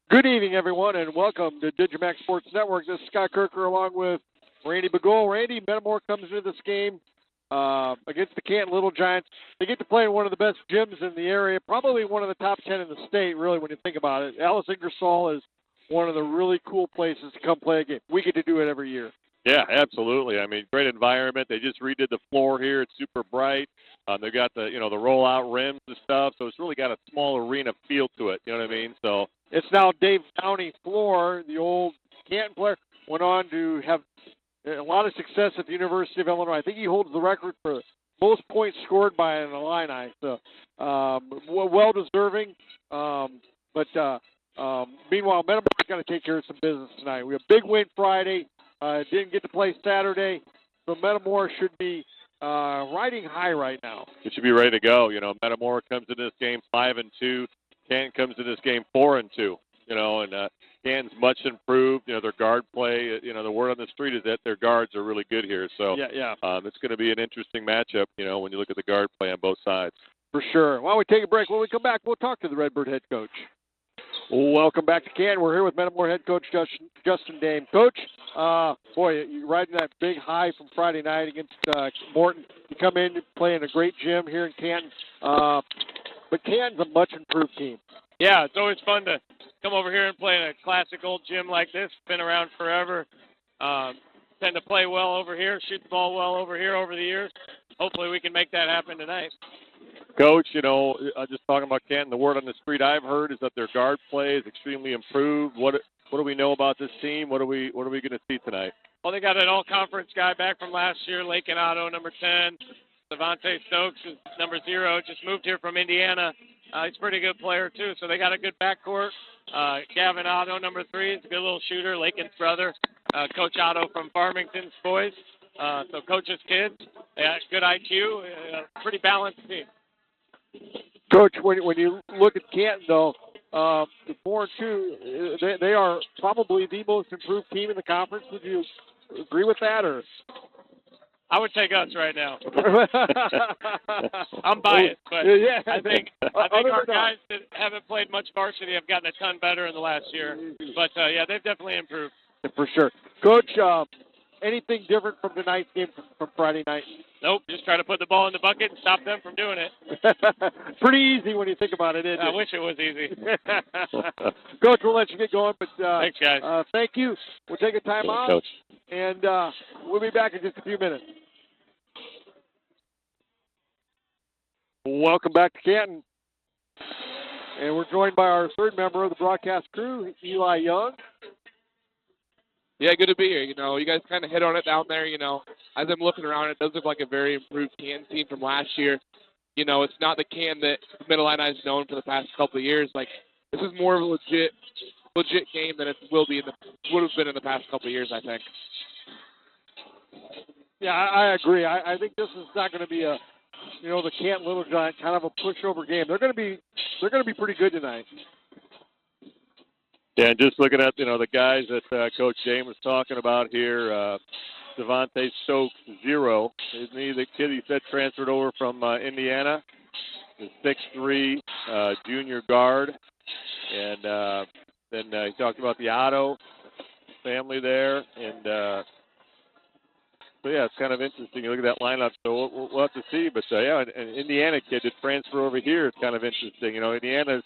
Good evening, everyone, and welcome to Digimax Sports Network. This is Scott Kerker along with Randy Begole. Randy, Metamora comes into this game against the Canton Little Giants. They get to play in one of the best gyms in the area, probably one of the top 10 in the state, really, when you think about it. Alice Ingersoll is one of the really cool places to come play a game. We get to do it every year. Yeah, absolutely. I mean, great environment. They just redid the floor here. It's super bright. They've got the rollout rims and stuff, so it's really got a small arena feel to it. You know what I mean? So it's now Dave Downey floor. The old Canton player went on to have a lot of success at the University of Illinois. I think he holds the record for most points scored by an Illini. So well deserving. But meanwhile, Metamora's got to take care of some business tonight. We have a big win Friday. Didn't get to play Saturday, so Metamora should be riding high right now. It should be ready to go. You know, Metamora comes into this game 5-2. Canton comes into this game 4-2. You know, and Canton's much improved. You know, their guard play. You know, the word on the street is that their guards are really good here. So it's going to be an interesting matchup. You know, when you look at the guard play on both sides. For sure. Why don't we take a break? When we come back, we'll talk to the Redbird head coach. Welcome back to Canton. We're here with Metamora head coach Justin Dame. Coach, you're riding that big high from Friday night against Morton. You come in, playing a great gym here in Canton. But Canton's a much improved team. Yeah, it's always fun to come over here and play in a classic old gym like this. Been around forever. Tend to play well over here, shoot the ball well over here over the years. Hopefully we can make that happen tonight. Coach, you know, just talking about Canton, the word on the street I've heard is that their guard play is extremely improved. What do we know about this team? What are we going to see tonight? Well, they got an all-conference guy back from last year, Lakin Otto, number 10. Devontae Stokes is number 0, just moved here from Indiana. He's a pretty good player, too, so they got a good backcourt. Gavin Otto, number 3, is a good little shooter, Lakin's brother. Coach Otto from Farmington's boys. So coach's kids. They got good IQ, pretty balanced team. Coach, when you look at Canton, though, the 4-2, they are probably the most improved team in the conference. Would you agree with that, or? I would take us right now. I'm biased, but yeah. I think our guys that haven't played much varsity have gotten a ton better in the last year. But, they've definitely improved. For sure. Coach, anything different from tonight's game from Friday night? Nope, just try to put the ball in the bucket and stop them from doing it. Pretty easy when you think about it, isn't it? I wish it was easy. Coach, we'll let you get going, but thanks, guys. Thank you. We'll take a time out, Coach. And we'll be back in just a few minutes. Welcome back to Canton. And we're joined by our third member of the broadcast crew, Eli Young. Yeah, good to be here. You know, you guys kind of hit on it down there. You know, as I'm looking around, it does look like a very improved Canton team from last year. You know, it's not the Canton that Mid-Illini has known for the past couple of years. Like, this is more of a legit game than it would have been in the past couple of years, I think. Yeah, I agree. I think this is not going to be the Canton Little Giant kind of a pushover game. They're going to be pretty good tonight. Yeah, and just looking at, the guys that Coach Dame was talking about here, Devontae Stokes, 0. Isn't he the kid he said transferred over from Indiana? The 6'3", junior guard. And then he talked about the Otto family there. And so, yeah, it's kind of interesting. You look at that lineup, so we'll have to see. But, an Indiana kid to transfer over here is kind of interesting. You know, Indiana's,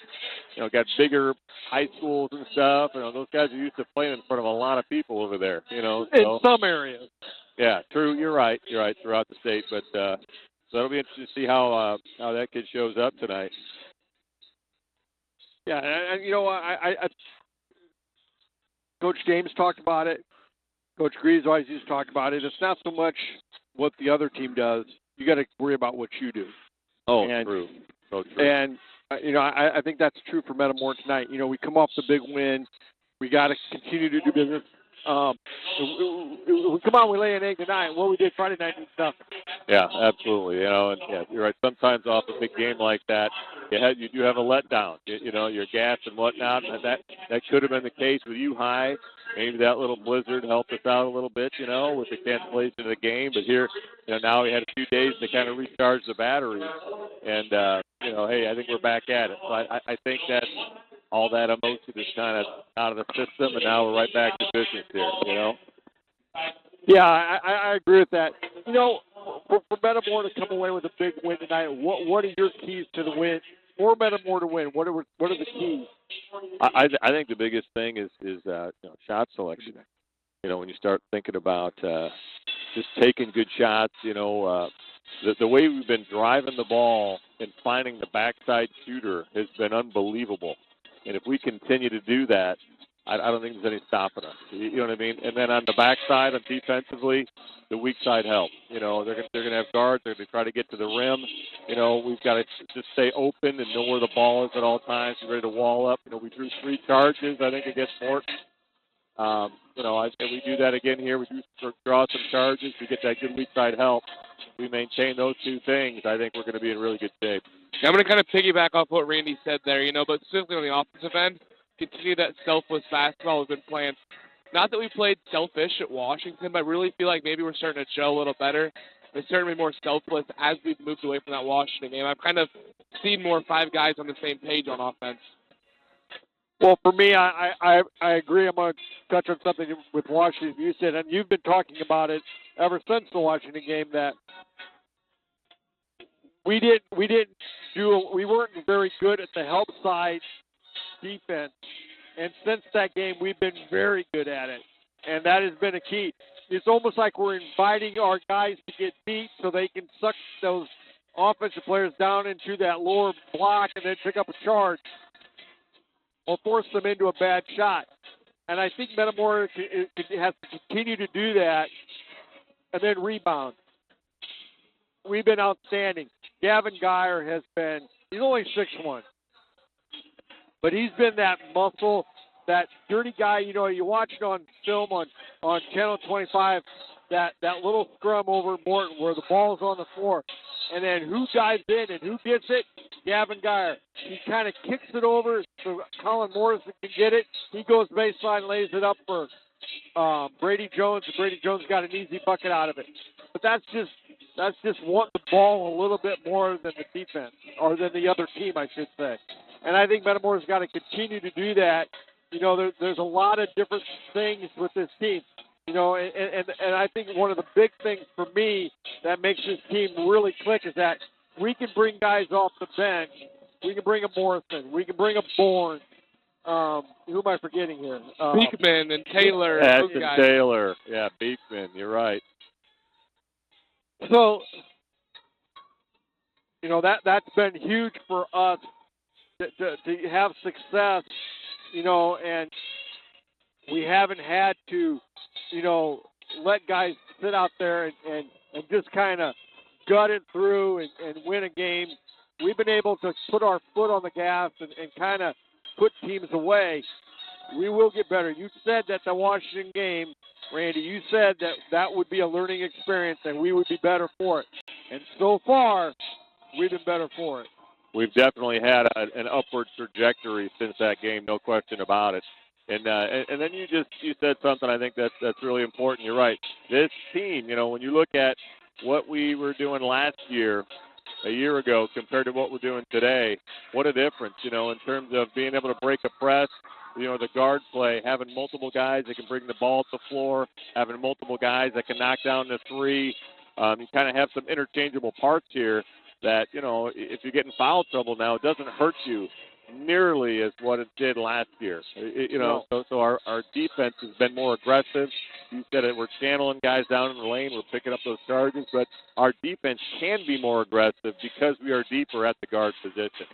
got bigger high schools and stuff. Those guys are used to playing in front of a lot of people over there, So, in some areas. Yeah, true. You're right. Throughout the state. But so it'll be interesting to see how that kid shows up tonight. Yeah, and I Coach James talked about it. Coach Greaves always used to talk about it. It's not so much what the other team does. You got to worry about what you do. Oh, true. So true. And I think that's true for Metamora tonight. We come off the big win. We got to continue to do business. We come out, we lay an egg tonight. What we did Friday night and stuff. Yeah, absolutely. And you're right. Sometimes off a big game like that, you do have a letdown. You're gassed and whatnot. And that could have been the case with U High. Maybe that little blizzard helped us out a little bit, with the cancellation of the game. But here, now we had a few days to kind of recharge the batteries. And, hey, I think we're back at it. So I think that all that emotion is kind of out of the system, and now we're right back to business here, you know? Yeah, I agree with that. You know, for Metamora to come away with a big win tonight, what are your keys to the win? For Metamora to win, what are the keys? I think the biggest thing is shot selection. You know, when you start thinking about just taking good shots, you know, the way we've been driving the ball and finding the backside shooter has been unbelievable. And if we continue to do that, I don't think there's any stopping us. You know what I mean? And then on the backside, on defensively, the weak side helps. You know, they're going to have guards. They're going to try to get to the rim. You know, we've got to just stay open and know where the ball is at all times. Be ready to wall up. You know, we drew 3 charges, I think, against Morton. You know, and we do that again here. We do draw some charges. We get that good weak side help. We maintain those 2 things. I think we're going to be in really good shape. Yeah, I'm going to kind of piggyback off what Randy said there, you know, but specifically on the offensive end, continue that selfless basketball we've been playing. Not that we played selfish at Washington, but I really feel like maybe we're starting to gel a little better. We're starting to be more selfless as we've moved away from that Washington game. I've kind of seen more 5 guys on the same page on offense. Well, for me, I agree. I'm going to touch on something with Washington. You said, and you've been talking about it ever since the Washington game, that we weren't very good at the help side defense, and since that game, we've been very good at it, and that has been a key. It's almost like we're inviting our guys to get beat so they can suck those offensive players down into that lower block and then pick up a charge or force them into a bad shot. And I think Metamora has to continue to do that and then rebound. We've been outstanding. Gavin Geyer has been, he's only 6'1", but he's been that muscle, that dirty guy. You know, you watch it on film on Channel 25, that little scrum over Morton where the ball's on the floor. And then who dives in and who gets it? Gavin Geyer. He kind of kicks it over so Colin Morrison can get it. He goes baseline, lays it up for Brady Jones, and Brady Jones got an easy bucket out of it. But that's just wanting the ball a little bit more than the defense, or than the other team, I should say. And I think Metamora's got to continue to do that. You know, there's a lot of different things with this team. You know, and I think one of the big things for me that makes this team really click is that we can bring guys off the bench. We can bring a Morrison. We can bring a Bourne. Who am I forgetting here? Beekman and Taylor. Ashton Taylor. Yeah, Beekman. You're right. So, you know, that's been huge for us to have success, you know, and we haven't had to, you know, let guys sit out there and just kind of gut it through and win a game. We've been able to put our foot on the gas and kind of put teams away. We will get better. You said that the Washington game, Randy, you said that would be a learning experience and we would be better for it. And so far, we've been better for it. We've definitely had an upward trajectory since that game, no question about it. And then you said something I think that's really important. You're right. This team, you know, when you look at what we were doing last year, a year ago, compared to what we're doing today, what a difference, you know, in terms of being able to break a press, you know, the guard play, having multiple guys that can bring the ball to the floor, having multiple guys that can knock down the three. You kind of have some interchangeable parts here that, you know, if you get in foul trouble now, it doesn't hurt you nearly as what it did last year. You know, so our defense has been more aggressive. You said it, we're channeling guys down in the lane, we're picking up those charges, but our defense can be more aggressive because we are deeper at the guard position,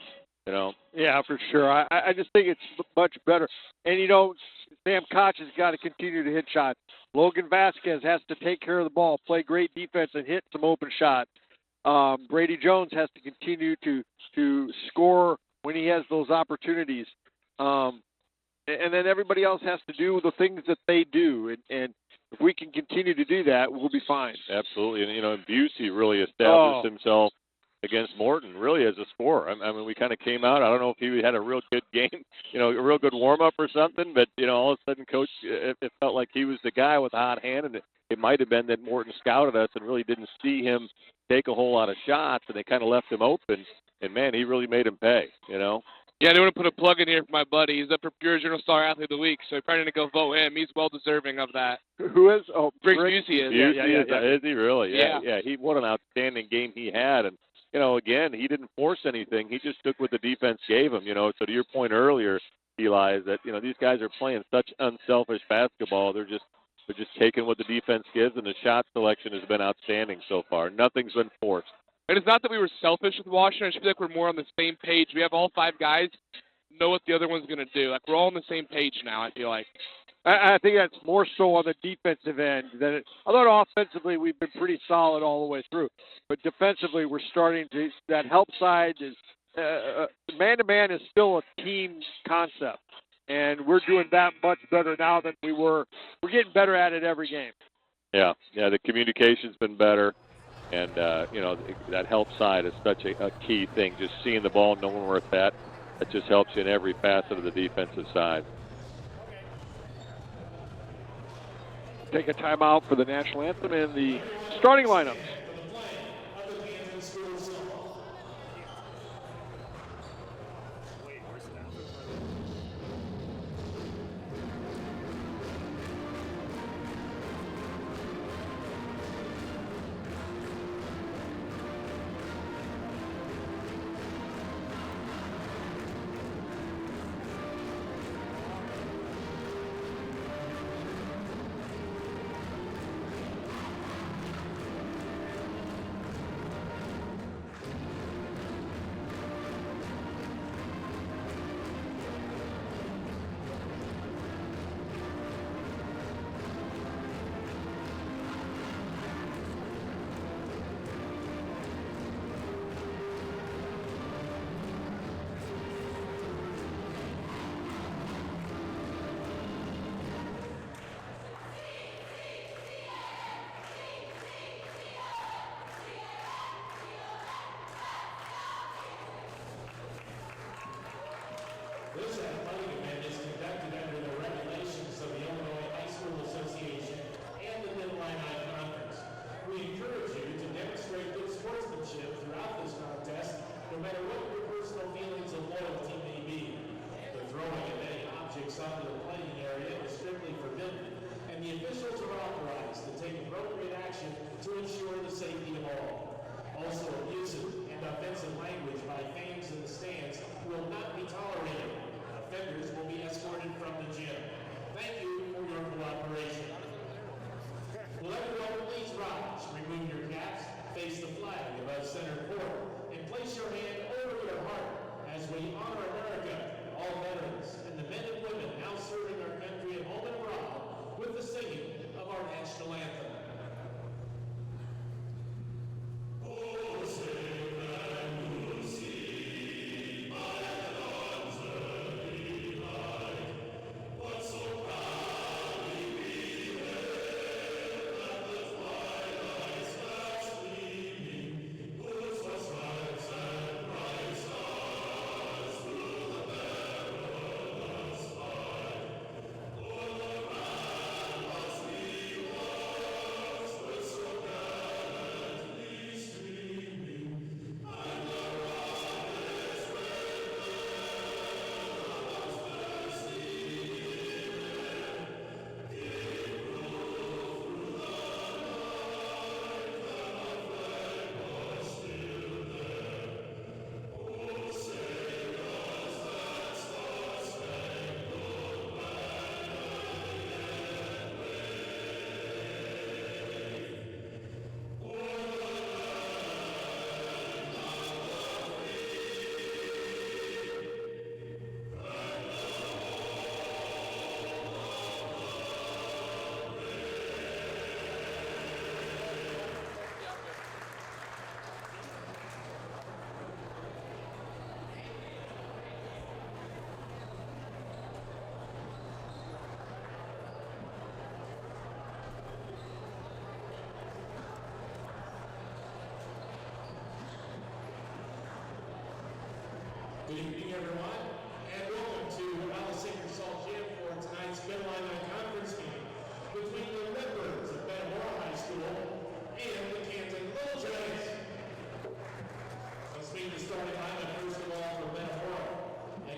you know. Yeah, for sure. I just think it's much better. And, you know, Sam Koch has got to continue to hit shots. Logan Vasquez has to take care of the ball, play great defense, and hit some open shots. Brady Jones has to continue to score when he has those opportunities. And then everybody else has to do the things that they do. And if we can continue to do that, we'll be fine. Absolutely. And, you know, Busey really established himself against Morton, really, as a scorer. I mean, we kind of came out. I don't know if he had a real good game, you know, a real good warm-up or something, but, you know, all of a sudden, Coach, it felt like he was the guy with a hot hand, and it might have been that Morton scouted us and really didn't see him take a whole lot of shots, and they kind of left him open. And, man, he really made him pay, you know. Yeah, I do want to put a plug in here for my buddy. He's up for Pure Journal Star Athlete of the Week, so you're probably going to go vote him. He's well deserving of that. Who is? Oh, Greg Busey is. Is he really? Yeah. What an outstanding game he had. And, again, he didn't force anything. He just took what the defense gave him, So to your point earlier, Eli, is that, these guys are playing such unselfish basketball. They're just taking what the defense gives, and the shot selection has been outstanding so far. Nothing's been forced. And it's not that we were selfish with Washington. I just feel like we're more on the same page. We have all 5 guys know what the other one's going to do. Like, we're all on the same page now, I feel like. I think that's more so on the defensive end than it. Although offensively we've been pretty solid all the way through, but defensively we're starting to. That help side is man-to-man is still a team concept, and we're doing that much better now than we were. We're getting better at it every game. Yeah. The communication's been better. And, that help side is such a key thing. Just seeing the ball, knowing where it's at, that just helps you in every facet of the defensive side. Take a timeout for the national anthem and the starting lineups. This athletic event is conducted under the regulations of the Illinois High School Association and the Mid-Illini Conference. We encourage you to demonstrate good sportsmanship throughout this contest, no matter what your personal feelings of loyalty may be. The throwing of any objects onto the playing area is strictly forbidden, and the officials are authorized to take appropriate action to ensure the safety of all. Also, abusive and offensive language by fans in the stands will not be tolerated. Offenders will be escorted from the gym. Thank you for your cooperation. Will everyone please rise, remove your caps, face the flag above center court, and place your hand over your heart as we honor America, all veterans, and the men and women now serving our country at home and abroad with the singing of our national anthem. Good evening, everyone, and welcome to Alice Ingersoll Gym for tonight's Mid-Illini Conference game between the Redbirds of Metamora High School and the Canton Little Giants. Let's meet the starting lineup first of all for Metamora. At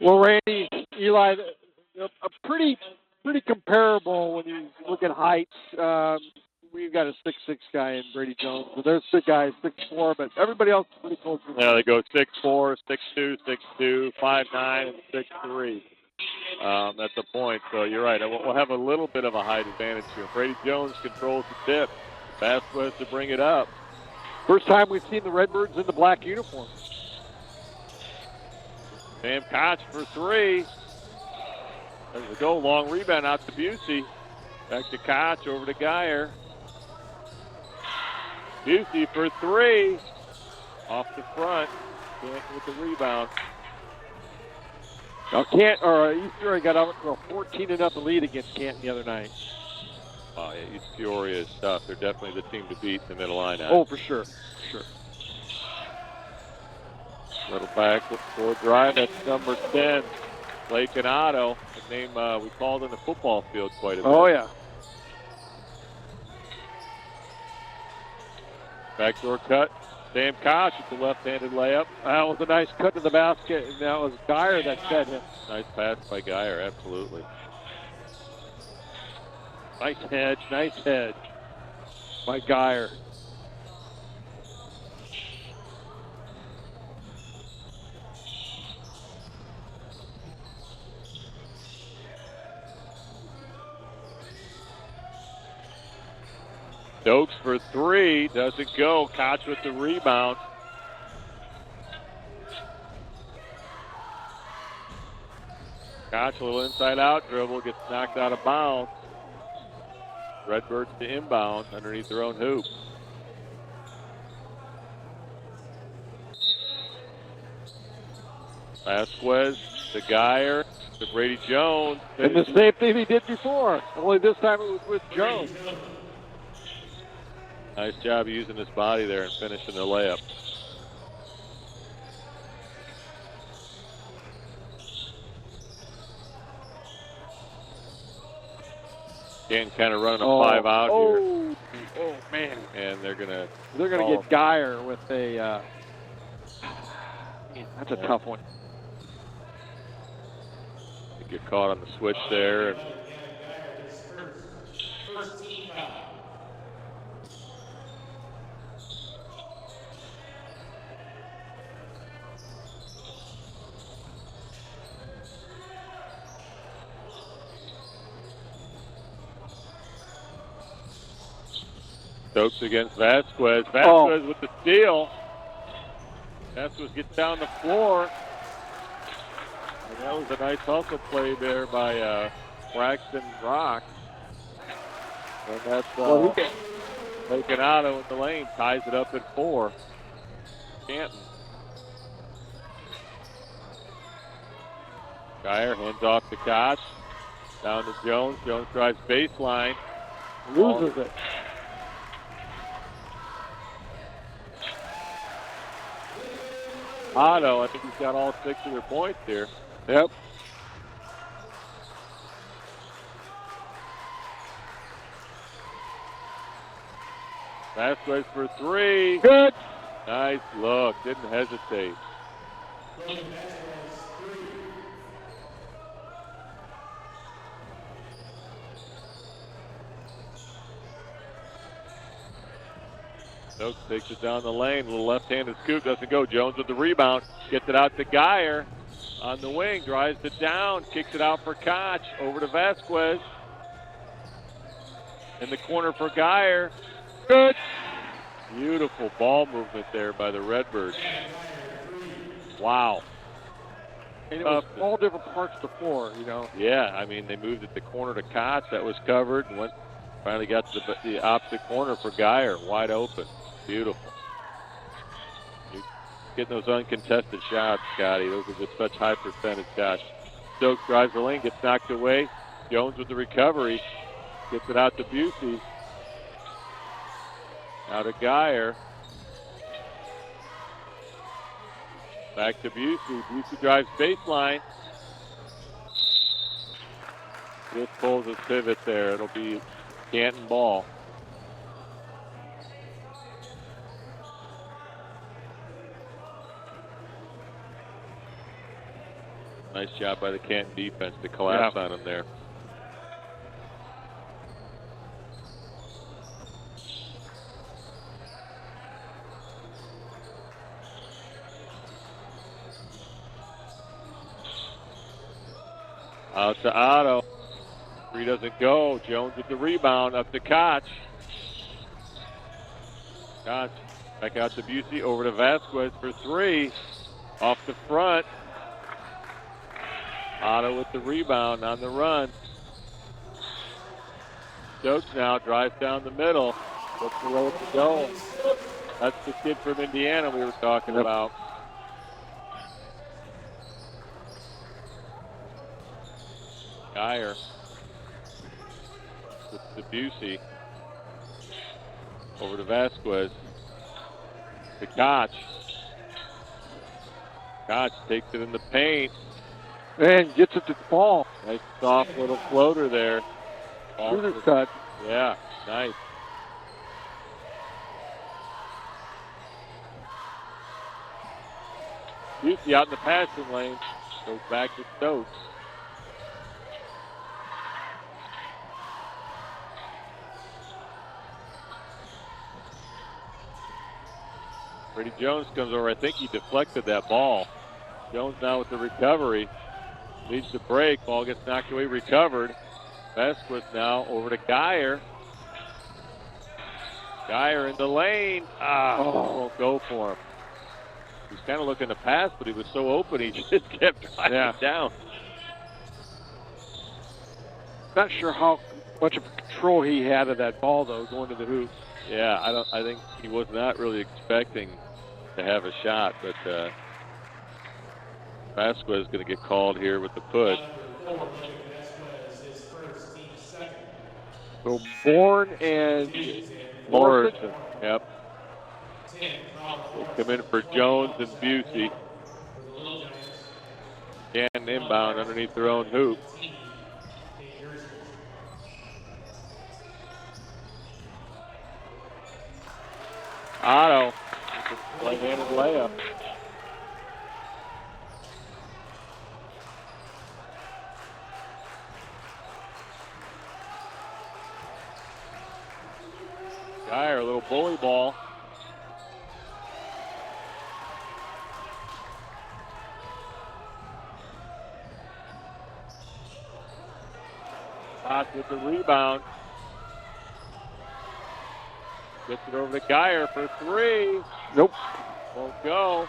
Well, Randy, Eli, a pretty comparable when you look at heights. We've got a 6'6" guy in Brady Jones. So there's the guy 6'4", but everybody else is pretty close. Yeah, they go 6'4", 6'2", 6'2", 5'9", and 6'3". That's the point. So you're right. We'll have a little bit of a height advantage here. Brady Jones controls the tip. Vasquez to bring it up. First time we've seen the Redbirds in the black uniform. Sam Koch for 3. There's a goal. Long rebound out to Busey. Back to Koch, over to Geyer. Busey for 3. Off the front. Can't with the rebound. Now, Easter got out to a 14-0 lead against Canton the other night. Oh, yeah, it's furious stuff. They're definitely the team to beat in the middle line. Oh, for sure. Little back for drive. That's number 10, Blake Otto. A name we called in the football field quite a bit. Oh, yeah. Backdoor cut. Sam Koch with the left-handed layup. That was a nice cut to the basket, and that was Geyer that fed him. Nice pass by Geyer, absolutely. Nice hedge by Geyer. Stokes for 3, doesn't go. Koch with the rebound. Koch, a little inside out dribble, gets knocked out of bounds. Redbirds to inbound underneath their own hoop. Vasquez to Geyer to Brady Jones. And the same thing he did before, only this time it was with Jones. Nice job using his body there and finishing the layup. Again, kind of running a 5 out here. Oh, man. And they're gonna get Geyer with a. Man, that's a tough one. They get caught on the switch there. And Stokes against Vasquez. Vasquez with the steal. Vasquez gets down the floor. And that was a nice hustle play there by Braxton Rock. And that's taken out in the lane. Ties it up at 4. Canton. Geyer hands off to Koch. Down to Jones. Jones drives baseline. Loses it. Otto, I think he's got all 6 of their points here. Yep. Vasquez for 3. Good. Nice look. Didn't hesitate. Stokes takes it down the lane. A little left-handed scoop. Doesn't go. Jones with the rebound. Gets it out to Geyer on the wing. Drives it down. Kicks it out for Koch. Over to Vasquez. In the corner for Geyer. Good. Beautiful ball movement there by the Redbirds. Wow. And it was all different parts of the floor, you know. Yeah, I mean, they moved at the corner to Koch. That was covered. And finally got to the opposite corner for Geyer. Wide open. Beautiful. You're getting those uncontested shots, Scotty. Those are just such high percentage shots. Stokes drives the lane, gets knocked away. Jones with the recovery. Gets it out to Busey. Out to Geyer. Back to Busey. Busey drives baseline. Just pulls his pivot there. It'll be Canton ball. Nice Nice job by the Canton defense to collapse on him there. Out to Otto. Three doesn't go. Jones with the rebound. Up to Koch. Koch back out to Busey. Over to Vasquez for three. Off the front. Otto with the rebound on the run. Stokes now drives down the middle. Looks the way to go. That's the kid from Indiana we were talking about. Geyer with the Busey. Over to Vasquez. To Koch. Koch takes it in the paint. And gets it to Paul. Nice soft little floater there. Shooter's cut. Yeah, nice. Busey out in the passing lane. Goes back to Stokes. Freddie Jones comes over. I think he deflected that ball. Jones now with the recovery. Leads the break. Ball gets knocked away, recovered. Vasquez now over to Geyer. Geyer in the lane. Won't go for him. He's kind of looking to pass, but he was so open he just kept driving down. Not sure how much of control he had of that ball, though, going to the hoop. Yeah, I think he was not really expecting to have a shot, but Vasquez is going to get called here with the push. So Bourne and Morrison. Yep. They come in for Jones and Busey. And inbound underneath their own hoop. Otto, right-handed layup. Geyer, a little bully ball. Koch with the rebound. Gets it over to Geyer for three. Nope. Won't go.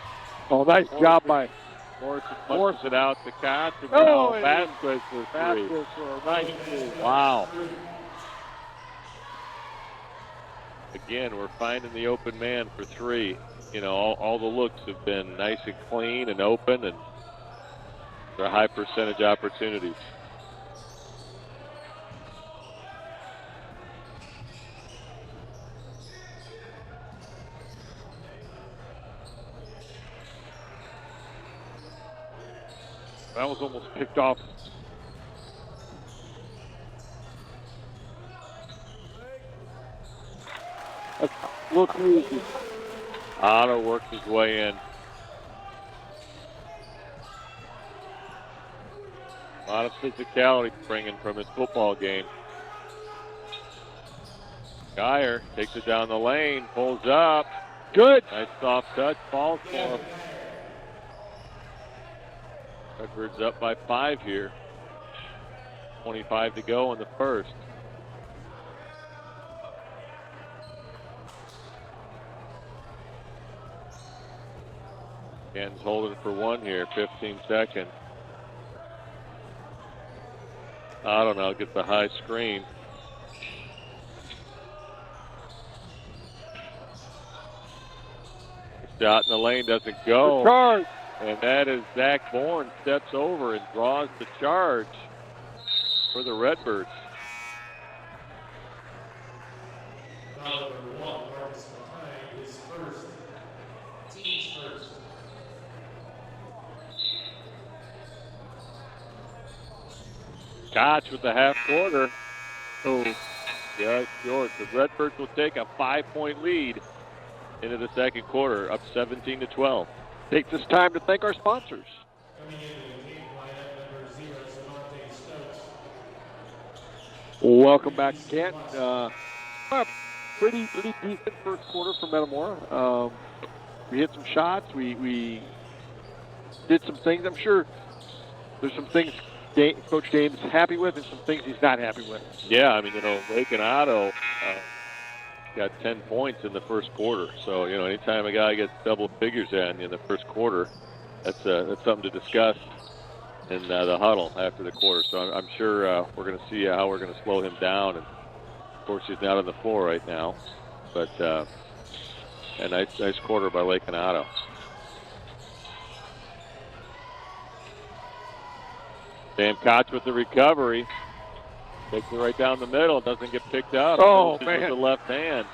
Oh, nice job by Morrison punches it out to Koch. Oh, Vasquez for three. Vasquez for a nice move. Wow. Again, we're finding the open man for three. You know, all the looks have been nice and clean and open, and they're high percentage opportunities. That was almost picked off. That's a little too easy. Otto worked his way in. A lot of physicality bringing from his football game. Geyer takes it down the lane, pulls up. Good. Nice soft touch, falls for him. Redbirds up by 5 here. 25 to go in the first. Canton's holding for one here, 15 seconds. I don't know, gets the high screen. Shot in the lane doesn't go. Charge. And that is Zach Bourne steps over and draws the charge for the Redbirds. Foul number 1, Marcus behind is first. Team's first. Koch with the half quarter. Oh, yeah, it's short. The Redbirds will take a 5-point lead into the second quarter, up 17 to 12. Take this time to thank our sponsors. Coming into the game lineup Welcome back to Canton. Pretty decent first quarter for Metamora. We hit some shots. We did some things. I'm sure there's some things Coach James is happy with and some things he's not happy with. Yeah, I mean, Lake and Otto got 10 points in the first quarter. So, anytime a guy gets double figures in the first quarter, that's something to discuss in the huddle after the quarter. So I'm sure we're going to see how we're going to slow him down. And, of course, he's not on the floor right now. But a nice quarter by Lake and Otto. Sam Koch with the recovery. Takes it right down the middle. Doesn't get picked up. Oh, man. Man. With the left hand.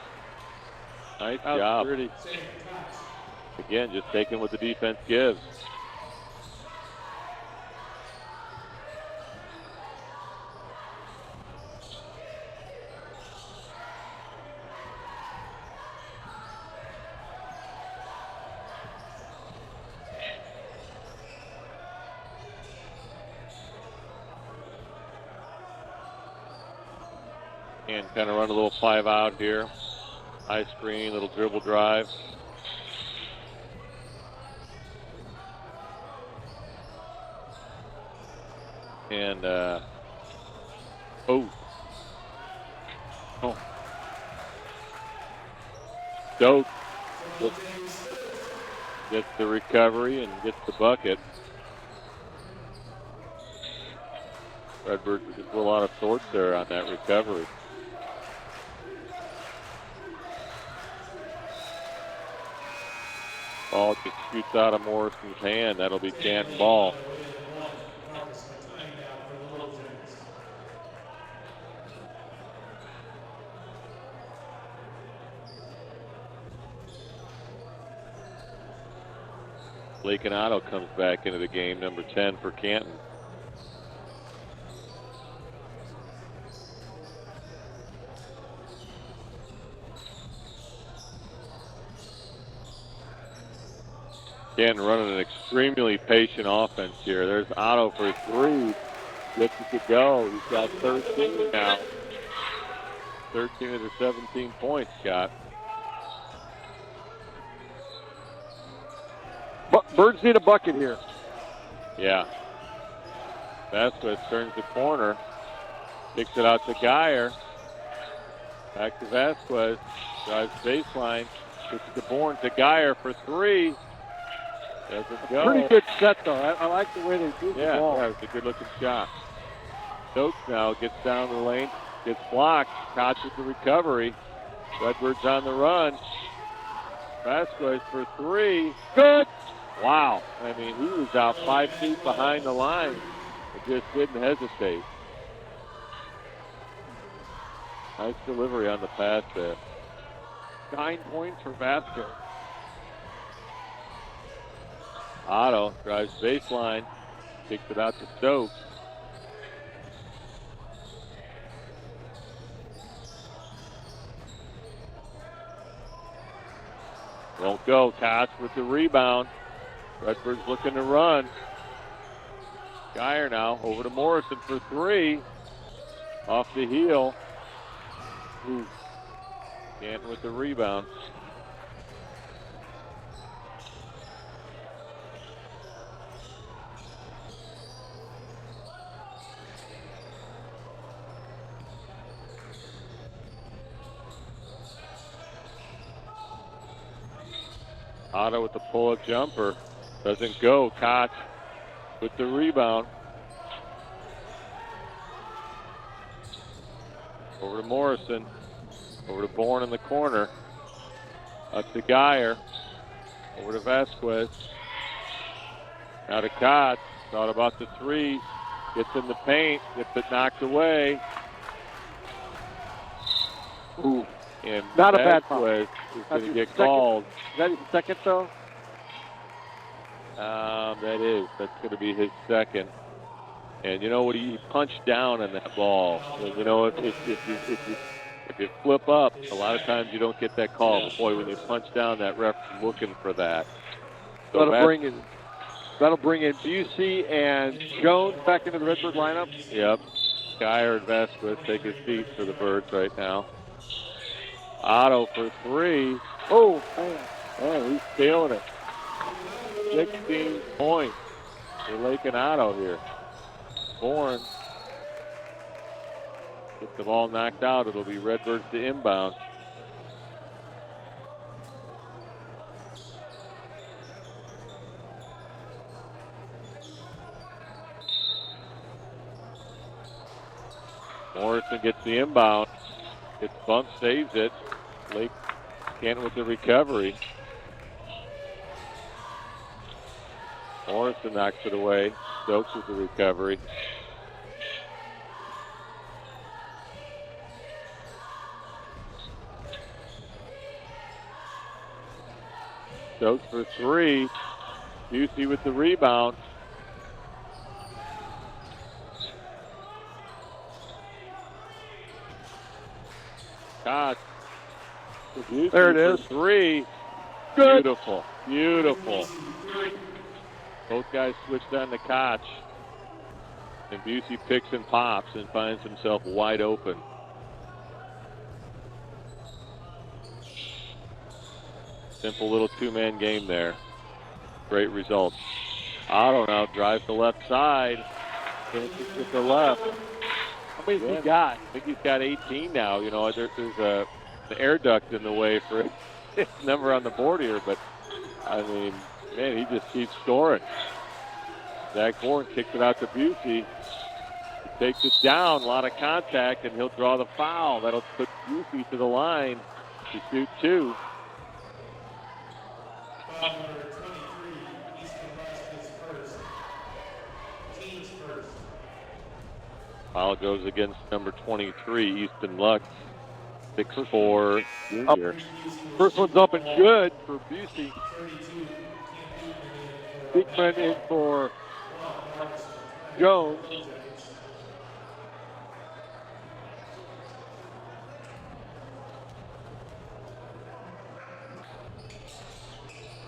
Nice job. Pretty. Again, just taking what the defense gives. And kind of run a little 5 out here. High screen, little dribble drive. And, Stokes gets the recovery and gets the bucket. Redbird just a lot of sorts there on that recovery. Ball just shoots out of Morrison's hand. That'll be Canton ball. Lake and Otto comes back into the game, number 10 for Canton. Canton running an extremely patient offense here. There's Otto for 3. Gets it to go. He's got 13 now. 13 of the 17 points, Scott. Birds need a bucket here. Yeah. Vasquez turns the corner. Kicks it out to Geyer. Back to Vasquez. Drives baseline. Gets it to Bourne to Geyer for 3. Doesn't go. Pretty good set, though. I like the way they do the ball. Yeah, it's a good-looking shot. Stokes now gets down the lane. Gets blocked. Koch with the recovery. Redbirds on the run. Vasquez for 3. Good. Wow. I mean, he was out 5 feet behind the line. He just didn't hesitate. Nice delivery on the pass there. 9 points for Vasquez. Otto drives baseline. Kicks it out to Stokes. Won't go. Koch with the rebound. Redbird's looking to run. Geyer now over to Morrison for 3. Off the heel. Ooh. Canton with the rebound. Otto with the pull-up jumper. Doesn't go. Koch with the rebound. Over to Morrison. Over to Bourne in the corner. Up to Geyer. Over to Vasquez. Now to Koch. Thought about the 3. Gets in the paint. Gets it knocked away. Ooh. And Not a bad foul. Vasquez is going to get called. Is that his second, though? That's going to be his second. And you know what? He punched down on that ball. And you know, if you flip up, a lot of times you don't get that call. But boy, when you punch down, that ref is looking for that. So That'll bring in Busey and Jones back into the Redbird lineup. Yep. Sky or Vesquez take his seat for the Birds right now. Otto for 3. Oh, man, he's feeling it. 16 points for Lake and Otto here. Bourne gets the ball knocked out. It'll be Redbirds to inbound. Morrison gets the inbound. Gets bumped, saves it. Lake Canton with the recovery. Morrison knocks it away. Stokes with the recovery. Stokes for 3. Busey with the rebound. Koch. There it is. 3. Good. Beautiful. Beautiful. Both guys switched on to Koch. And Busey picks and pops and finds himself wide open. Simple little two-man game there. Great result. Otto now drives the left side. Finishes with the left. How many's he got? I think he's got 18 now. You know, there's an air duct in the way for his number on the board here, but I mean, man, he just keeps scoring. Zach Bourne kicks it out to Busey. He takes it down, a lot of contact, and he'll draw the foul. That'll put Busey to the line to shoot 2. Foul number 23, Eastern Nebraska's first. Team's first. Foul goes against number 23, Easton Lux. 6'4" junior. First one's up and good for Busey. Beekman in for Jones.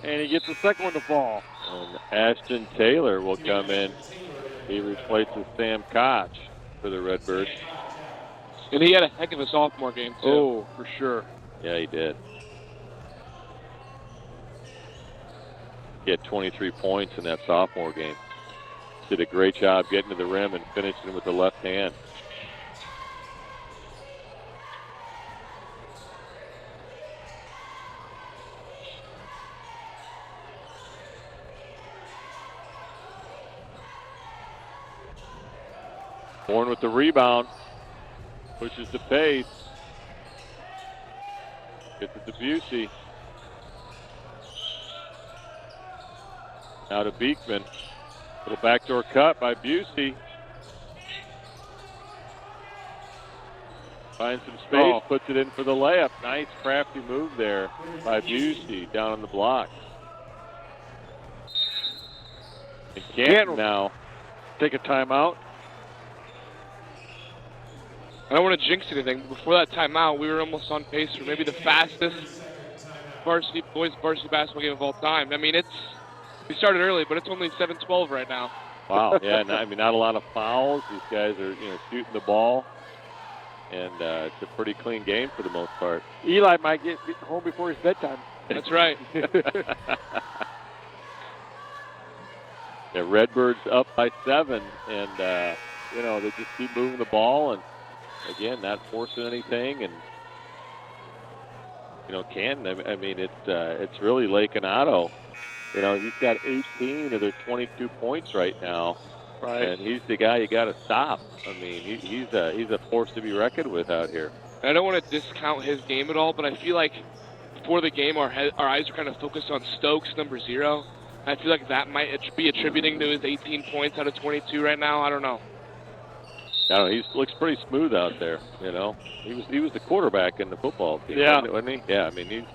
And he gets the second one to fall. And Ashton Taylor will come in. He replaces Sam Koch for the Redbirds. And he had a heck of a sophomore game, too. Oh, for sure. Yeah, he did. He had 23 points in that sophomore game. Did a great job getting to the rim and finishing with the left hand. Bourne with the rebound. Pushes the pace. Gets it to Busey. Now to Beekman. Little backdoor cut by Busey. Finds some space, puts it in for the layup. Nice crafty move there by Busey down on the block. And Canton now take a timeout. I don't want to jinx anything, but before that timeout, we were almost on pace for maybe the fastest boys varsity basketball game of all time. I mean, we started early, but it's only 7-12 right now. Wow, yeah, not a lot of fouls. These guys are, shooting the ball, and it's a pretty clean game for the most part. Eli might get home before his bedtime. That's right. Yeah, Redbirds up by 7, and they just keep moving the ball, and again, not forcing anything, and Canton. I mean, it's really Lake and Otto. He's got 18 of their 22 points right now, right? And he's the guy you got to stop. I mean, he's a force to be reckoned with out here. I don't want to discount his game at all, but I feel like before the game, our eyes are kind of focused on Stokes, number 0. I feel like that might be attributing to his 18 points out of 22 right now. I don't know. He looks pretty smooth out there. He was the quarterback in the football team, wasn't he? Yeah, I mean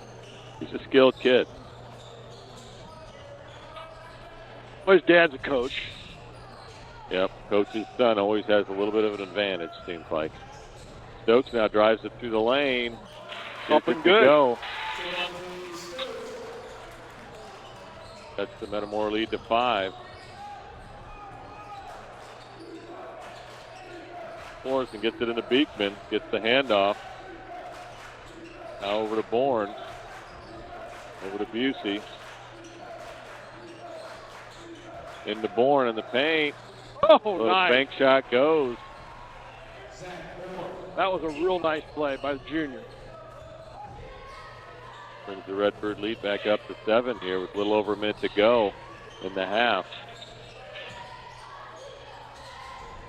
he's a skilled kid. Well, his dad's a coach. Yep, coach's son always has a little bit of an advantage, seems like. Stokes now drives it through the lane. Up and good. Go. That's the Metamora lead to 5. Morrison gets it into Beekman, gets the handoff. Now over to Bourne. Over to Busey. Into Bourne in the paint. Oh, The nice. bank shot goes. That was a real nice play by the junior. Brings the Redbird lead back up to 7 here with a little over a minute to go in the half.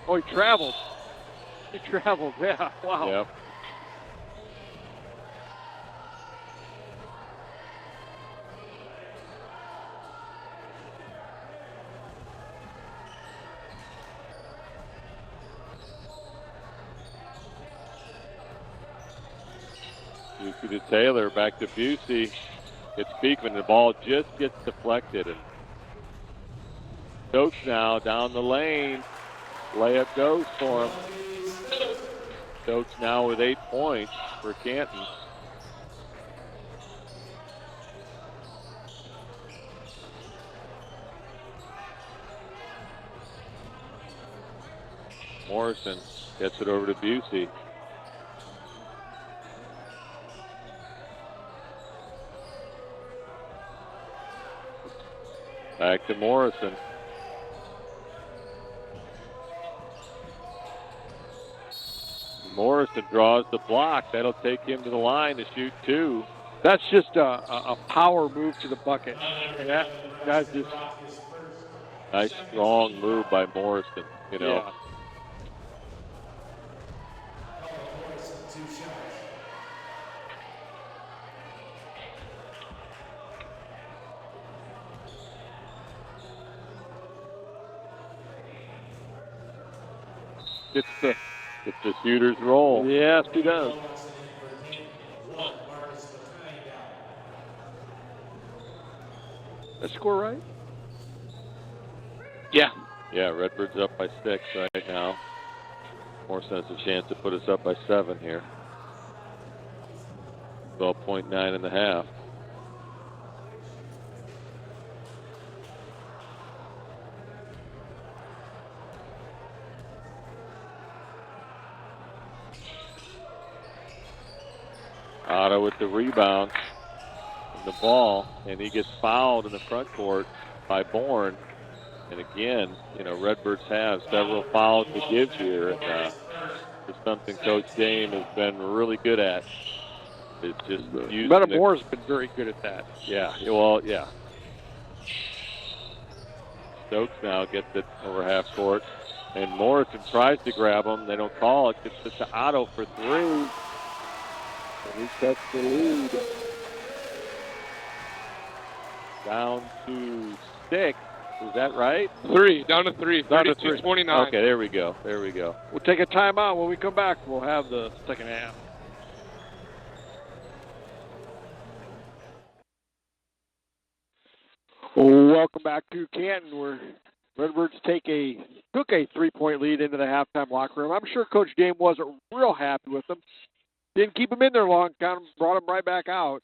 Oh, he traveled. He traveled, yeah. Wow. Yep. Busey to Taylor, back to Busey. It's Beekman. The ball just gets deflected. And Stokes now down the lane. Layup goes for him. Stokes now with 8 points for Canton. Morrison gets it over to Busey. Back to Morrison. Morrison draws the block. That'll take him to the line to shoot 2. That's just a power move to the bucket. And that's just Nice strong move by Morrison, you know. Yeah. It's the shooter's roll. Yes, he does. That score right? Yeah. Yeah, Redbird's up by 6 right now. Morrison has a chance to put us up by 7 here. 12.9 in the half. Otto with the rebound and the ball, and he gets fouled in the front court by Bourne. And again, you know, Redbirds have several fouls to give here, and it's something Coach Dame has been really good at. It's just using Metamora's been very good at that. Yeah, well, yeah. Stokes now gets it over half court, and Morrison tries to grab him. They don't call it. Gets it to Otto for 3. And he cuts the lead. Down to 6. Is that right? 3, down to 3, Down to 3. 32-29. Okay, there we go. There we go. We'll take a timeout. When we come back, we'll have the second half. Welcome back to Canton, where Redbirds took a 3-point lead into the halftime locker room. I'm sure Coach Dame wasn't real happy with them. Didn't keep him in there long, kind of brought him right back out.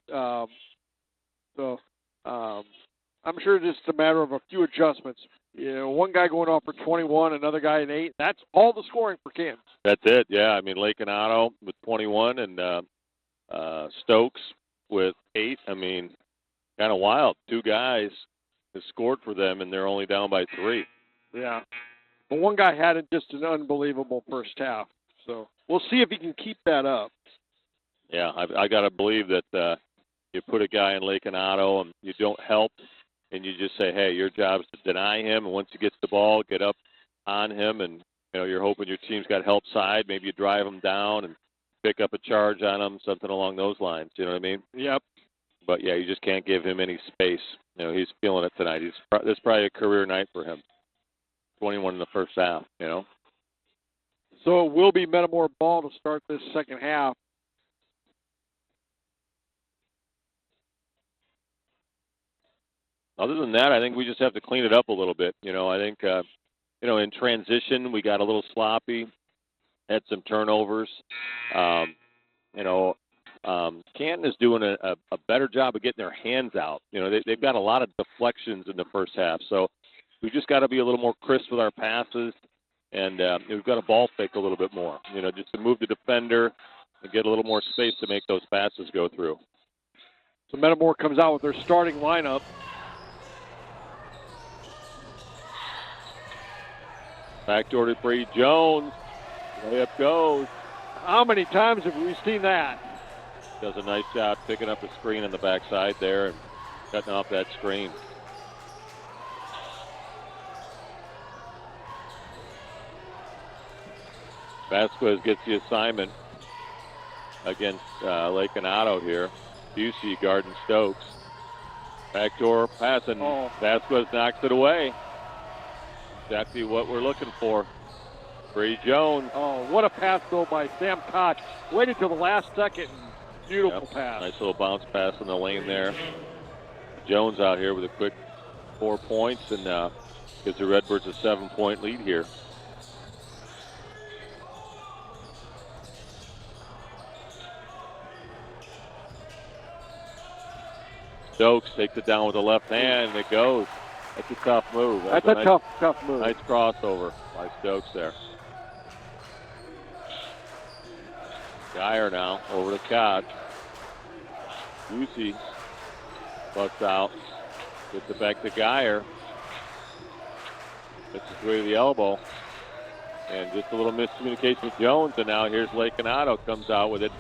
I'm sure just a matter of a few adjustments. You know, one guy going off for 21, another guy at 8. That's all the scoring for Canton. That's it, yeah. I mean, Lake and Otto with 21 and Stokes with 8. I mean, kind of wild. 2 guys have scored for them, and they're only down by 3. Yeah. But one guy had just an unbelievable first half. So we'll see if he can keep that up. Yeah, I got to believe that you put a guy in Lake and Otto and you don't help, and you just say, hey, your job is to deny him, and once he gets the ball, get up on him, and you know, you're hoping your team's got help side. Maybe you drive him down and pick up a charge on him, something along those lines. You know what I mean? Yep. But, yeah, you just can't give him any space. You know, he's feeling it tonight. This is probably a career night for him. 21 in the first half, you know. So it will be Metamora ball to start this second half. Other than that, I think we just have to clean it up a little bit. You know, I think, you know, in transition, we got a little sloppy, had some turnovers. You know, Canton is doing a better job of getting their hands out. You know, they've got a lot of deflections in the first half. So we just got to be a little more crisp with our passes And we've got to ball fake a little bit more, just to move the defender and get a little more space to make those passes go through. So Metamora comes out with their starting lineup. Backdoor to Bree Jones. Layup goes. How many times have we seen that? Does a nice job picking up the screen on the backside there and cutting off that screen. Vasquez gets the assignment against Lake Canado here. Busey guarding Stokes. Backdoor pass, and Vasquez knocks it away. Exactly what we're looking for. Bree Jones. Oh, what a pass though by Sam Koch. Waited till the last second. Beautiful pass. Nice little bounce pass in the lane there. Jones out here with a quick 4 points and gives the Redbirds a 7-point lead here. Stokes takes it down with the left hand, and it goes. That's a tough move. That's a nice, tough move. Nice crossover by Stokes there. Geyer now over to Koch. Busey busts out. Gets it back to Geyer. Gets it through the elbow. And just a little miscommunication with Jones. And now here's Lake Canado comes out with it.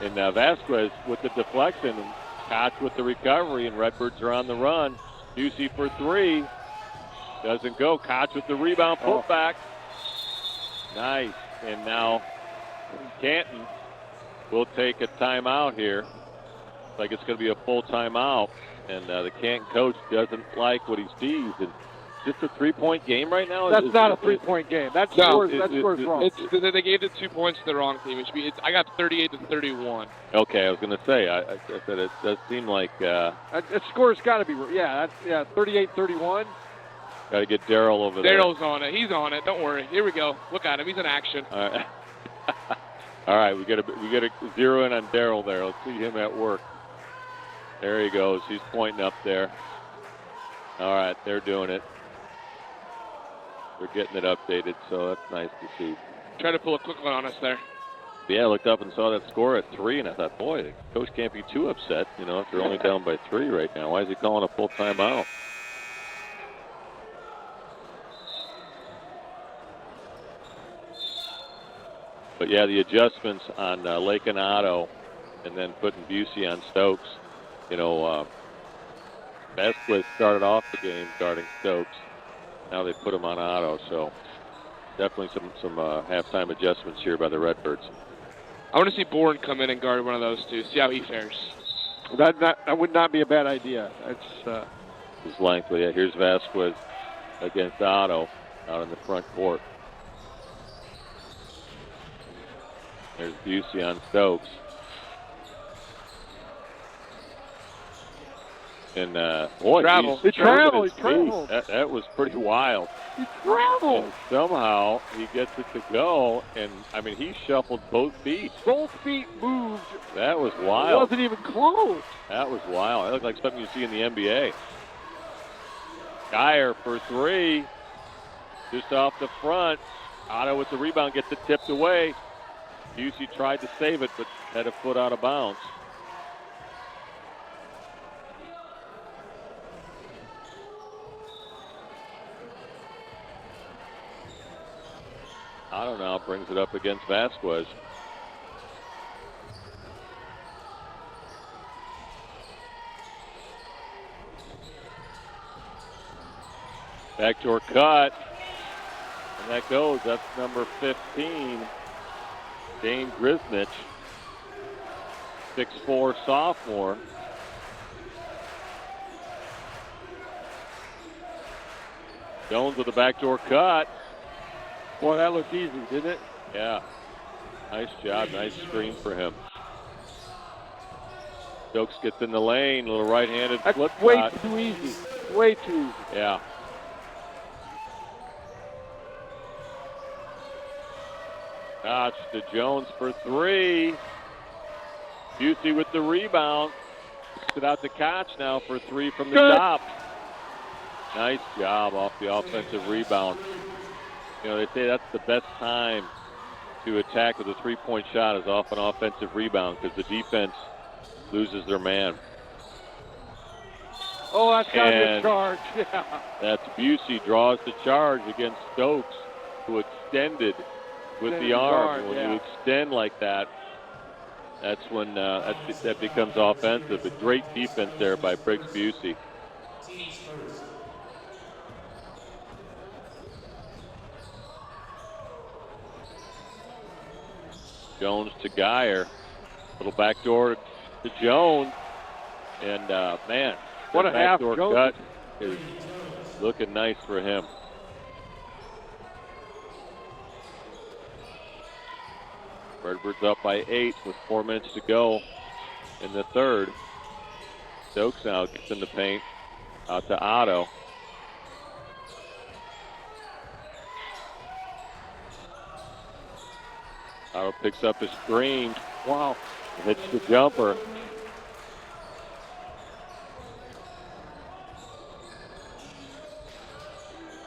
And Vasquez with the deflection. And Koch with the recovery. And Redbirds are on the run. Busey for three. Doesn't go. Koch with the rebound. Put back. Nice. And now Canton will take a timeout here. Looks like it's going to be a full timeout. And the Canton coach doesn't like what he sees. And just a 3-point game right now? That's not a 3-point game. That score's wrong. They gave the 2 points to the wrong team. It should be, I got 38-31. Okay, I was going to say, I said it does seem like... that score's got to be, 38-31. Got to get Daryl over there. Daryl's on it. He's on it. Don't worry. Here we go. Look at him. He's in action. All right. All right, we got to zero in on Daryl there. Let's see him at work. There he goes. He's pointing up there. All right, they're doing it. They're getting it updated, so that's nice to see. Try to pull a quick one on us there. Yeah, I looked up and saw that score at 3, and I thought, boy, the coach can't be too upset, if they're only down by 3 right now. Why is he calling a full timeout? But, yeah, the adjustments on Lake and Otto and then putting Busey on Stokes. Vasquez started off the game guarding Stokes. Now they put him on Otto, so definitely some halftime adjustments here by the Redbirds. I want to see Bourne come in and guard one of those two, see how he fares. That would not be a bad idea. It's his length. Yeah, here's Vasquez against Otto out in the front court. There's Busey on Stokes. And, boy, he traveled. That was pretty wild. He traveled. And somehow he gets it to go, and, he shuffled both feet. Both feet moved. That was wild. It wasn't even close. That was wild. That looked like something you see in the NBA. Geyer for three. Just off the front. Otto with the rebound gets it tipped away. Busey tried to save it, but had a foot out of bounds. Otto now brings it up against Vasquez. Backdoor cut. And that goes. That's number 15. Dane Grisnich. 6'4" sophomore. Jones with the backdoor cut. Boy, that looked easy, didn't it? Yeah. Nice job. Nice screen for him. Stokes gets in the lane. Little right-handed flip shot. Way too easy. Way too easy. Yeah. Koch to Jones for three. Busey with the rebound. Kicks it out to Koch now for three from the top. Nice job off the offensive rebound. You know, they say that's the best time to attack with a three-point shot is off an offensive rebound because the defense loses their man. Oh, that's got to be a And charge. Yeah. That's Busey draws the charge against Stokes, who extended with Extended the arm. guard, When yeah. you extend like that, that's when that becomes offensive. But great defense there by Briggs Busey. Teams first. Jones to Geyer. Little backdoor to Jones. And, man, What a half backdoor Jones. cut is looking nice for him. Redbirds up by 8 with 4 minutes to go in the third. Stokes now gets in the paint. Out to Otto. Otto picks up his screen. Wow. Hits the jumper.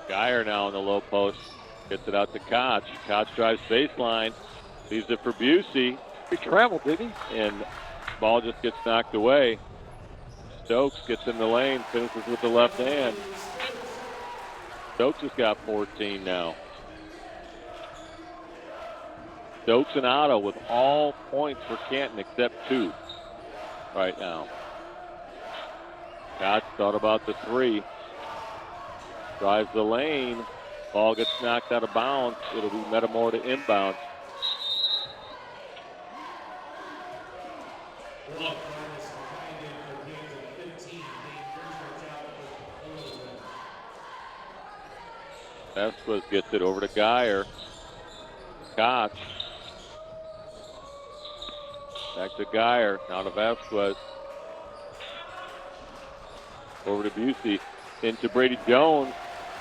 Geyer now in the low post. Gets it out to Koch. Koch drives baseline. Leaves it for Busey. He traveled, didn't he? And ball just gets knocked away. Stokes gets in the lane. Finishes with the left hand. Stokes has got 14 now. Stokes and Otto with all points for Canton except 2 right now. Koch thought about the 3. Drives the lane. Ball gets knocked out of bounds. It'll be Metamora to inbound. Vasquez gets it over to Geyer. Koch. Back to Geyer. Now to Vasquez. Over to Busey. Into Brady Jones.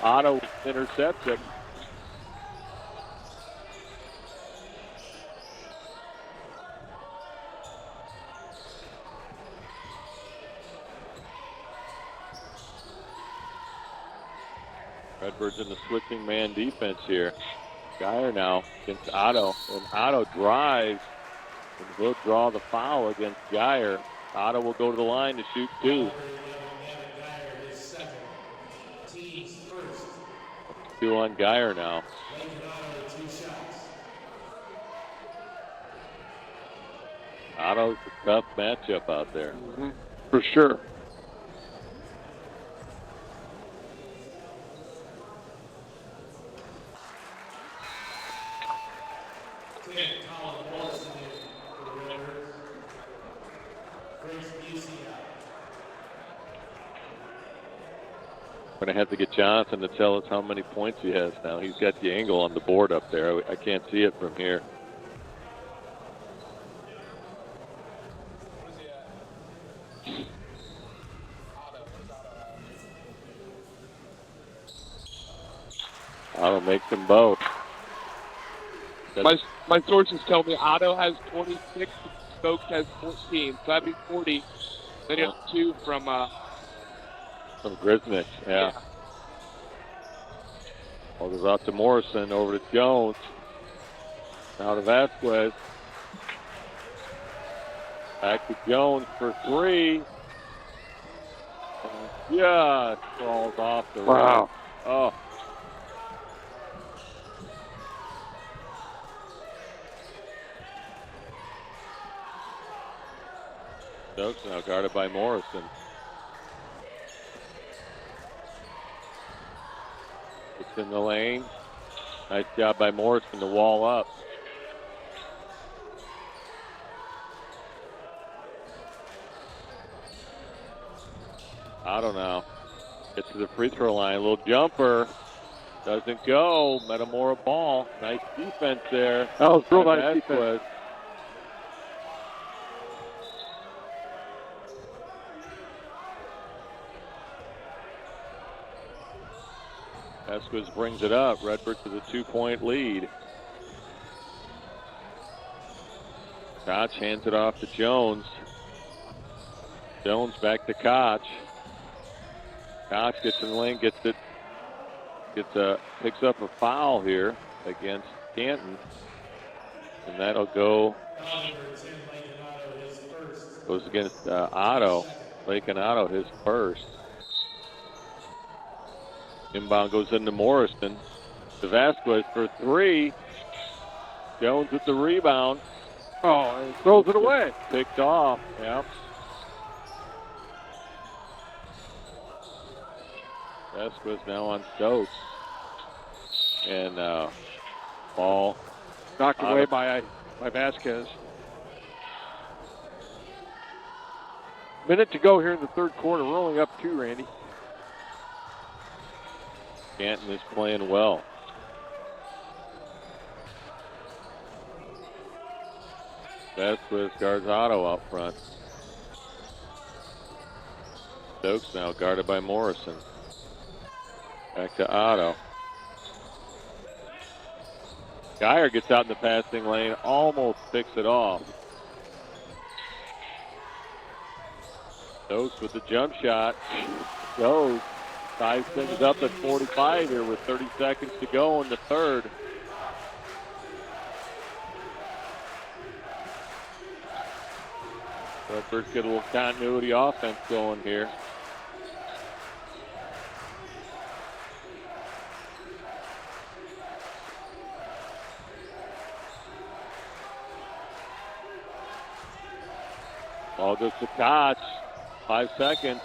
Otto intercepts it. Redbirds in the switching man defense here. Geyer now against Otto, and Otto drives and will draw the foul against Geyer. Otto will go to the line to shoot 2. 2 on Geyer now. Otto's a tough matchup out there. Mm-hmm. For sure. We're going to have to get Johnson to tell us how many points he has now. He's got the angle on the board up there. I can't see it from here. Otto makes them both. My sources tell me Otto has 26, Stokes has 14, so that'd be 40. Then you have 2 from Grisnick, yeah. Ball goes out to Morrison, over to Jones. Now to Vasquez. Back to Jones for 3. Just falls off the Wow. rim. Oh. Stokes now guarded by Morrison. It's in the lane. Nice job by Morrison to wall up. Otto now gets to the free throw line. A little jumper. Doesn't go. Metamora ball. Nice defense there. That was real by nice defense. Vasquez. Vasquez brings it up. Redbird to the 2-point lead. Koch hands it off to Jones. Jones back to Koch. Koch gets in the lane, gets it picks up a foul here against Canton, and that'll goes against Otto. Lakin Otto, his first. Inbound goes into Morrison. To Vasquez for three. Jones with the rebound. Oh, and throws it away. Picked off. Yep. Vasquez now on Stokes. And ball knocked away by Vasquez. Minute to go here in the third quarter. We're only up 2, Randy. Canton is playing well. Vasquez guards Otto out front. Stokes now guarded by Morrison. Back to Otto. Geyer gets out in the passing lane, almost picks it off. Stokes with the jump shot. Goes. Ties things up at 45 here with 30 seconds to go in the third. Redbirds get a little continuity offense going here. Ball goes to Koch. 5 seconds.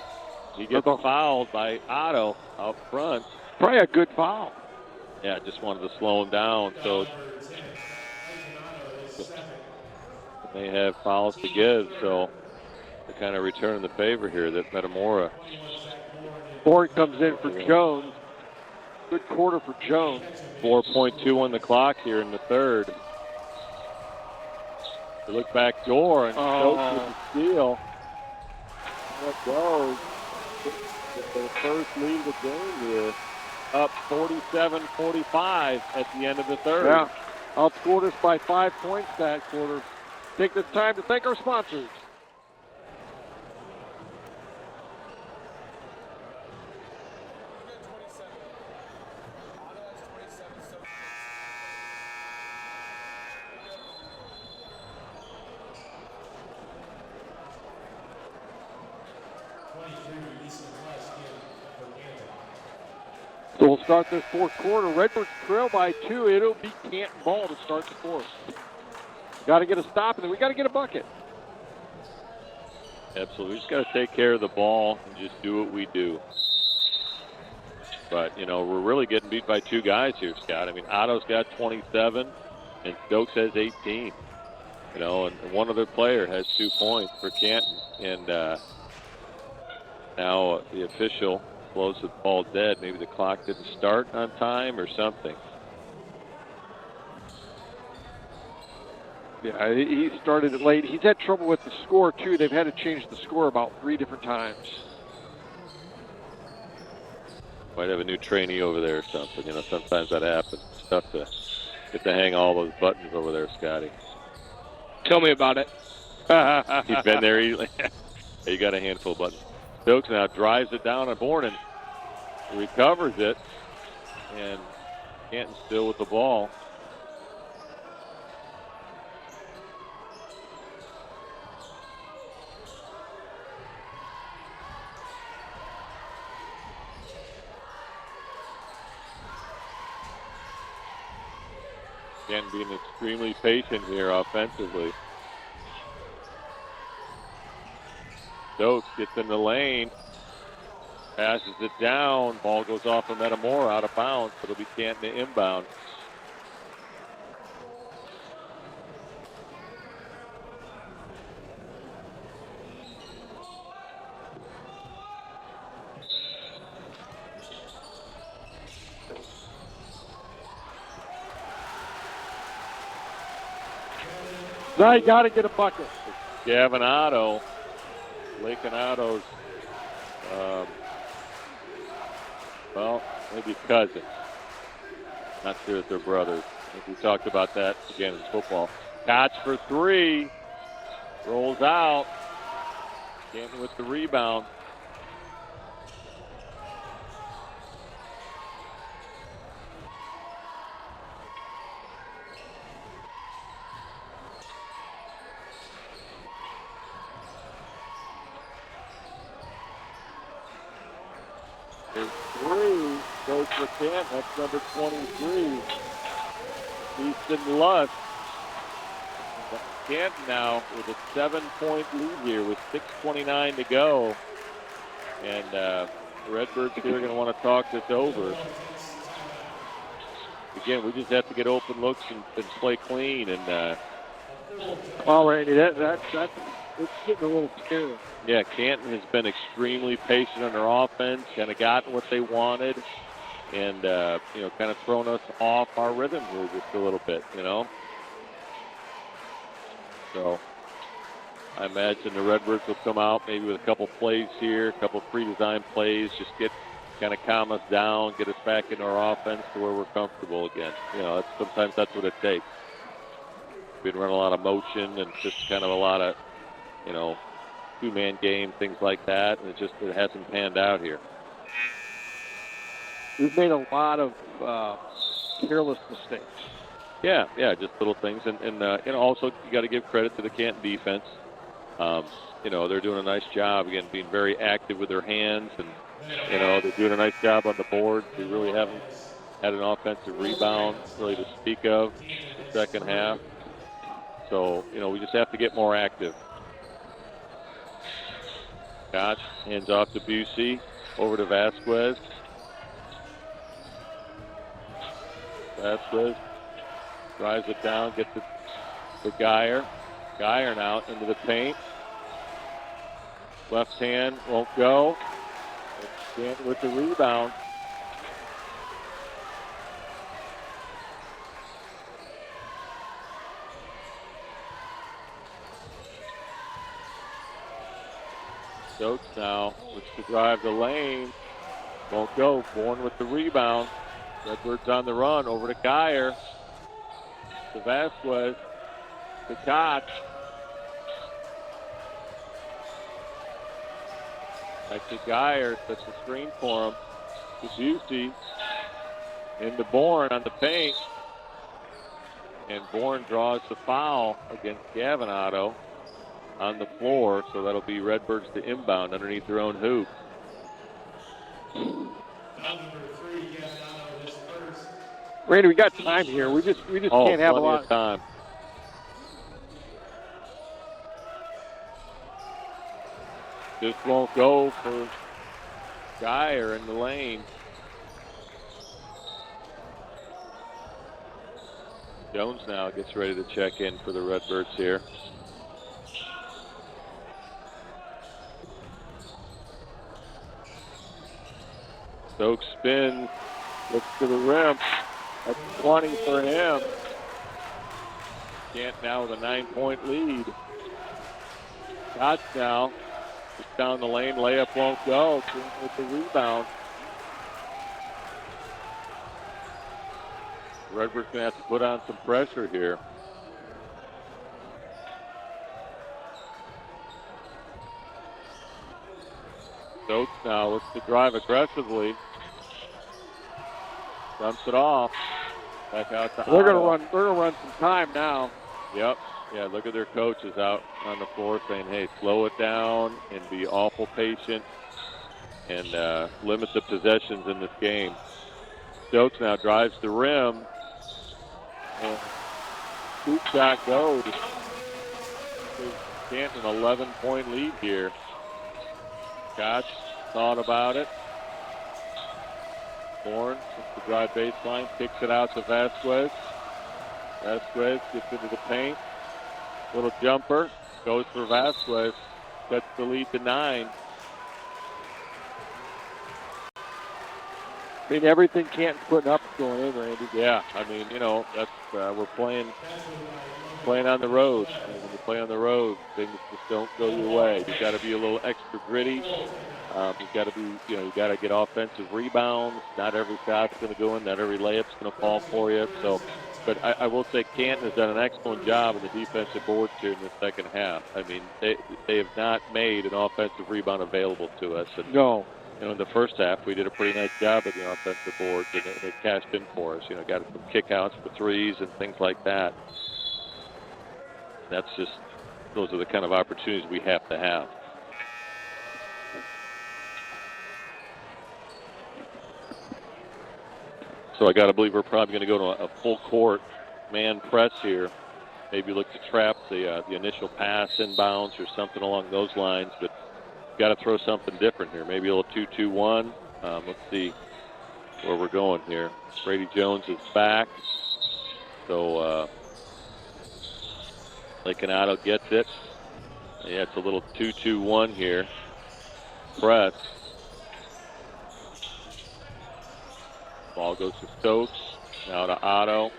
He gets fouled by Otto out front. Probably a good foul. Yeah, just wanted to slow him down. So they have fouls to give. So they're kind of returning the favor here. That Metamora. Bourne comes in for Jones. Good quarter for Jones. 4.2 on the clock here in the third. They look back door and Stokes with the steal. That goes. Their first lead of the game here. Up 47-45 at the end of the third. Yeah. Outscored us by 5 points that quarter. Take this time to thank our sponsors. So we'll start this fourth quarter. Redbirds trail by 2. It'll be Canton ball to start the fourth. Got to get a stop, and then we got to get a bucket. Absolutely. We just got to take care of the ball and just do what we do. But, you know, we're really getting beat by 2 guys here, Scott. I mean, Otto's got 27, and Stokes has 18. You know, and one other player has 2 points for Canton. And now the official blows the ball dead. Maybe the clock didn't start on time or something. Yeah, he started it late. He's had trouble with the score, too. They've had to change the score about 3 different times. Might have a new trainee over there or something. You know, sometimes that happens. It's tough to get to hang all those buttons over there, Scotty. Tell me about it. He's been there. You got a handful of buttons. Stokes now drives it down on Bornin. Recovers it. And Canton still with the ball. Again, being extremely patient here offensively. Stokes gets in the lane, passes it down. Ball goes off of Metamora out of bounds. It'll be Canton inbound. Now you got to get a bucket. Gavin Otto, Lakin Otto's, well, maybe cousin. Not sure if they're brothers. I think we talked about that again in football. Koch for 3. Rolls out. Canton with the rebound. for Canton. That's number 23, Easton Lusk. Canton now with a 7-point lead here with 6:29 to go. And the Redbirds here are going to want to talk this over. Again, we just have to get open looks and play clean. And well, Randy, that's it's getting a little scary. yeah, Canton has been extremely patient on their offense, kind of gotten what they wanted, and kind of thrown us off our rhythm here just a little bit, So I imagine the Redbirds will come out maybe with a couple plays here, a couple pre-designed plays, just kind of calm us down, get us back into our offense to where we're comfortable again. Sometimes that's what it takes. We'd run a lot of motion and just kind of a lot of, two-man game, things like that, and it hasn't panned out here. We've made a lot of careless mistakes. Yeah, just little things, and also you got to give credit to the Canton defense. They're doing a nice job again, being very active with their hands, and they're doing a nice job on the board. They really haven't had an offensive rebound really to speak of the second half. So we just have to get more active. Scott hands off to Busey, over to Vasquez. Vasquez drives it down, gets it to Geyer. Geyer now into the paint. Left hand won't go. Canton with the rebound. Stokes now looks to drive the lane. Won't go. Bourne with the rebound. Redbirds on the run. Over to Geyer. To Vasquez. To Koch. Back to Geyer. Sets the screen for him. To Busey. Into Bourne on the paint. And Bourne draws the foul against Gavinato on the floor, so that'll be Redbirds to inbound underneath their own hoop. Randy, we got time here. We just can't have a lot of time. This won't go for Geyer in the lane. Jones now gets ready to check in for the Redbirds here. Stokes spins, looks to the rim. That's 20 for him. Canton now with a 9-point lead. Scott now, just down the lane, layup won't go. With the rebound. Redbirds going to have to put on some pressure here. Stokes now looks to drive aggressively. Dumps it off. Back out to They're gonna run some time now. Yep. Yeah, look at their coaches out on the floor saying, hey, slow it down and be awful patient and limit the possessions in this game. Stokes now drives the rim. And scoop shot goes. Canton an 11-point lead here. Scott thought about it. Bourne to drive baseline, kicks it out to Vasquez. Vasquez gets into the paint. Little jumper, goes for Vasquez, sets the lead to 9. I mean, everything Canton's putting up is going in, Randy. Yeah, I mean, that's we're playing on the road. And when you play on the road, things just don't go your way. You've got to be a little extra gritty. You've got to be, you got to get offensive rebounds. Not every shot's going to go in. Not every layup's going to fall for you. So, but I will say Canton has done an excellent job in the defensive boards here in the second half. I mean, they have not made an offensive rebound available to us. And, no. In the first half, we did a pretty nice job at the offensive boards, and they cashed in for us. Got some kickouts for threes and things like that. Those are the kind of opportunities we have to have. So I got to believe we're probably going to go to a full court man press here. Maybe look to trap the initial pass inbounds or something along those lines. But got to throw something different here. Maybe a little 2-2-1. Let's see where we're going here. Brady Jones is back. So Lecanado gets it. Yeah, it's a little 2-2-1 here. Press. Ball goes to Stokes. Now to Otto.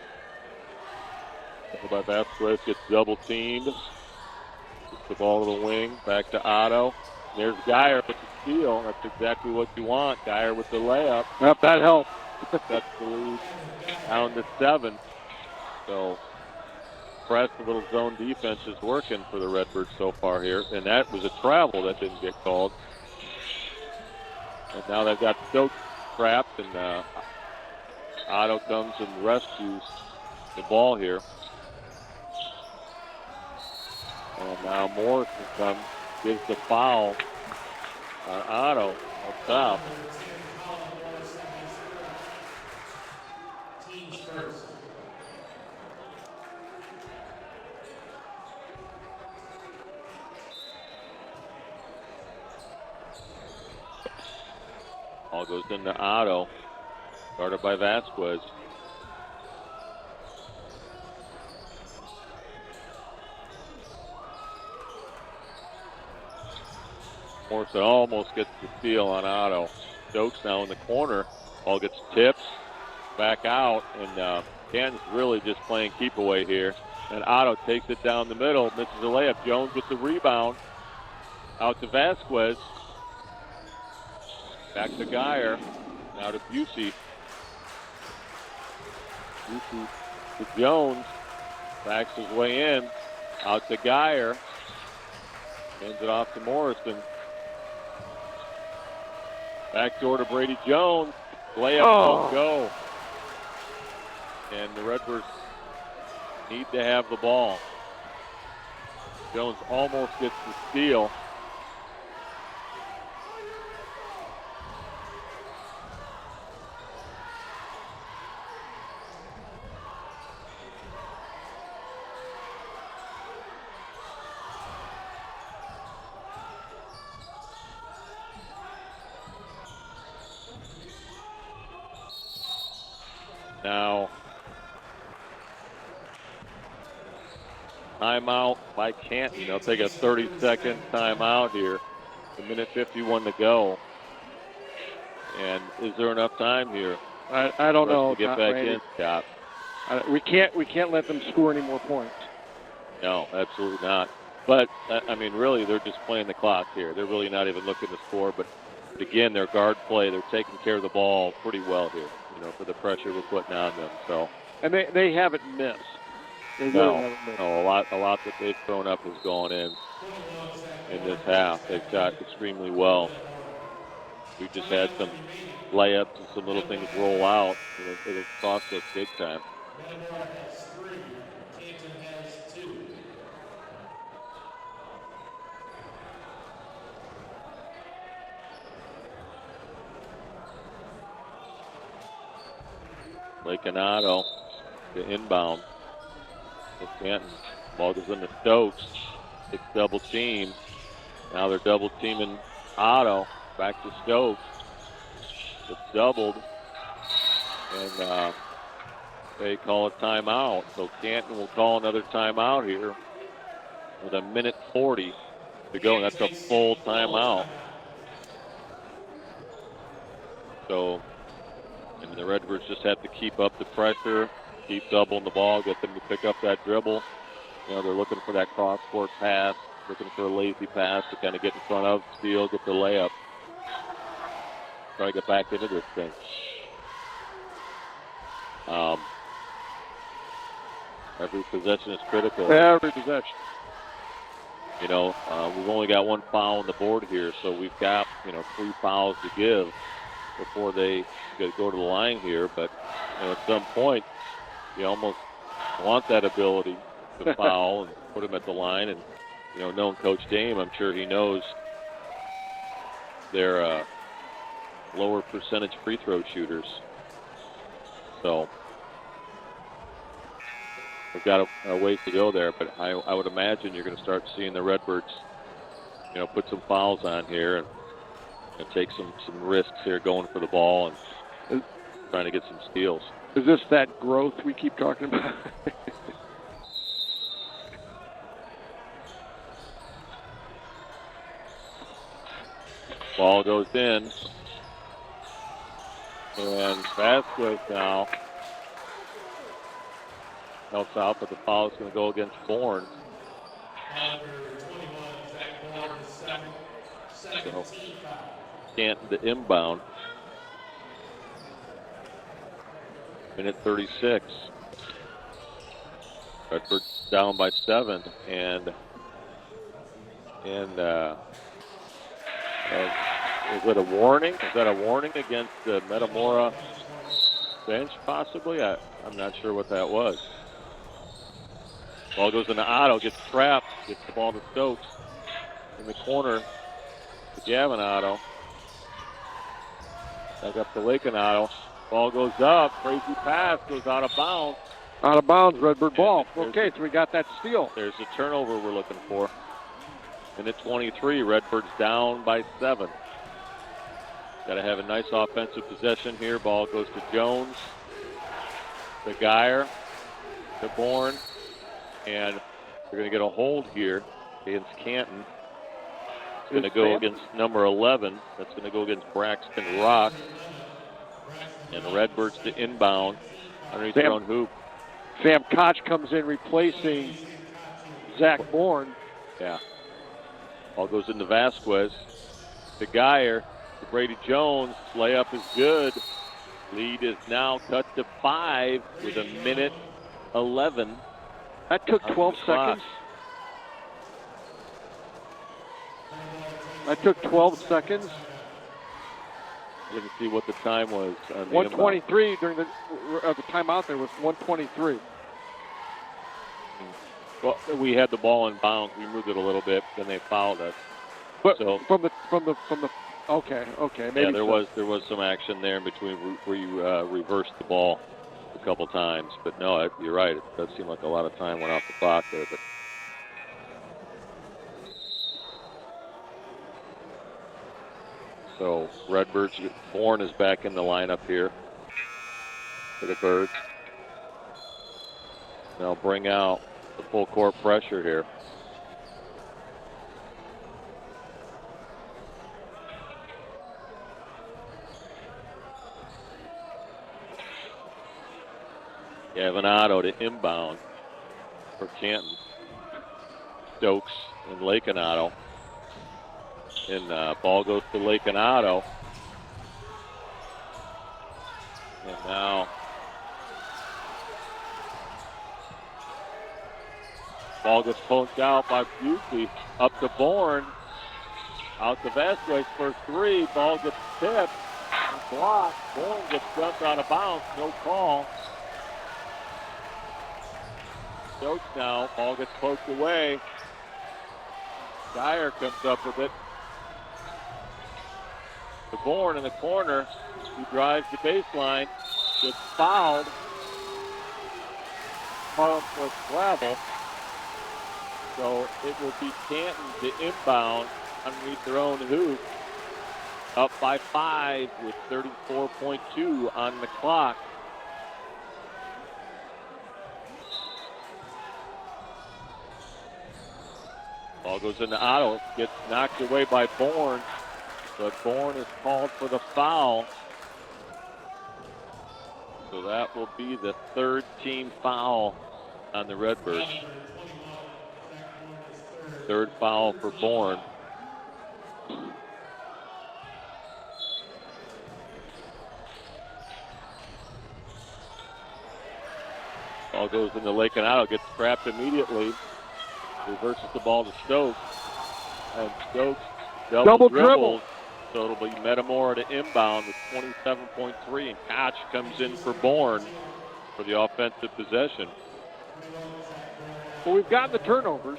By Vasquez, gets double teamed. Gets the ball to the wing. Back to Otto. There's Geyer with the steal. That's exactly what you want. Geyer with the layup. Yep, that helped. That's the lead down to 7. So press, a little zone defense is working for the Redbirds so far here. And that was a travel that didn't get called. And now they've got Stokes trapped, and Otto comes and rescues the ball here. And now Morrison comes, gives the foul on Otto up top. Ball goes into Otto, guarded by Vasquez. Morrison almost gets the steal on Otto. Stokes now in the corner. Ball gets tipped, back out, and Canton's really just playing keep away here. And Otto takes it down the middle, misses the layup. Jones with the rebound. Out to Vasquez. Back to Geyer. Now to Busey. Busey to Jones. Backs his way in. Out to Geyer. Hands it off to Morrison. Backdoor to Brady Jones. Layup won't go. And the Redbirds need to have the ball. Jones almost gets the steal. Now, timeout by Canton. They'll take a 30-second timeout here. 1:51 to go. And is there enough time here? I don't know. To get back in, Scott. We can't let them score any more points. No, absolutely not. But I mean, really, they're just playing the clock here. They're really not even looking to score. But again, their guard play, they're taking care of the ball pretty well here. You know, for the pressure we're putting on them. So, and they haven't missed. They really no, haven't missed. no, a lot that they've thrown up has gone in this half. They've shot extremely well. We just had some layups and some little things roll out. It'll cost us big time. Metamora has 3. Canton has 2. Lecanado to inbound. Canton. Ball goes into Stokes. It's double team. Now they're double teaming Otto. Back to Stokes. It's doubled. And they call a timeout. So Canton will call another timeout here with 1:40 to go. That's a full timeout. So, and the Redbirds just have to keep up the pressure, keep doubling the ball, get them to pick up that dribble. You know, they're looking for that cross-court pass, looking for a lazy pass to kind of get in front of, steal, get the layup. Try to get back into this thing. Every possession is critical. Every possession. You know, we've only got 1 foul on the board here, so we've got, 3 fouls to give before they go to the line here. But at some point, you almost want that ability to foul and put them at the line. And, knowing Coach Dame, I'm sure he knows they're lower percentage free throw shooters. So we've got a ways to go there, but I would imagine you're going to start seeing the Redbirds, put some fouls on here and take some risks here going for the ball and trying to get some steals. Is this that growth we keep talking about? Ball goes in. And Vasquez now helps out, but the foul is going to go against Bourne. So Canton the inbound. Minute 36. Redbird down by 7, and is it a warning? Is that a warning against the Metamora bench, possibly? I'm not sure what that was. Ball goes into Otto, gets trapped, gets the ball to Stokes. In the corner to Gavin Otto. Back up to Lakin Otto. Ball goes up, crazy pass, goes out of bounds. Out of bounds, Redbird ball. Okay, so we got that steal. There's the turnover we're looking for. Minute 23, Redbirds down by 7. Got to have a nice offensive possession here. Ball goes to Jones, to Geyer, to Bourne, and we're going to get a hold here against Canton. It's going to go against number 11. That's going to go against Braxton Rock. And Redbirds to inbound underneath their own hoop. Sam Koch comes in replacing Zach Bourne. Yeah. Ball goes into Vasquez. To Geyer. To Brady Jones. Layup is good. Lead is now cut to 5 with a minute 11. That took 12 seconds. That took 12 seconds. I didn't see what the time was. 123 during the timeout there was 123. Well, we had the ball in bounds. We moved it a little bit, then they fouled us. But so from the okay, maybe yeah, there was some action there in between where you reversed the ball a couple times. But no, you're right. It does seem like a lot of time went off the clock there, but. So Redbirds, Bourne is back in the lineup here for the Birds. They'll bring out the full court pressure here. Gavin Otto to inbound for Canton. Stokes and Lakin Otto. And ball goes to Lakin Otto. And now ball gets poked out by Busey. Up to Bourne. Out to Vasquez for 3. Ball gets tipped. Blocked. Bourne gets jumped out of bounds. No call. Stokes now. Ball gets poked away. Geyer comes up with it. To Bourne in the corner. He drives the baseline. Gets fouled. With gravel. So it will be Canton to inbound underneath their own hoop. Up by 5 with 34.2 on the clock. Ball goes into Otto. Gets knocked away by Bourne. But Bourne is called for the foul. So that will be the 3rd team foul on the Redbirds. 3rd foul for Bourne. Ball goes into Lakin Otto, gets trapped immediately. Reverses the ball to Stokes. And Stokes double dribbles. So it'll be Metamora to inbound with 27.3. And Koch comes in for Bourne for the offensive possession. Well, we've gotten the turnovers.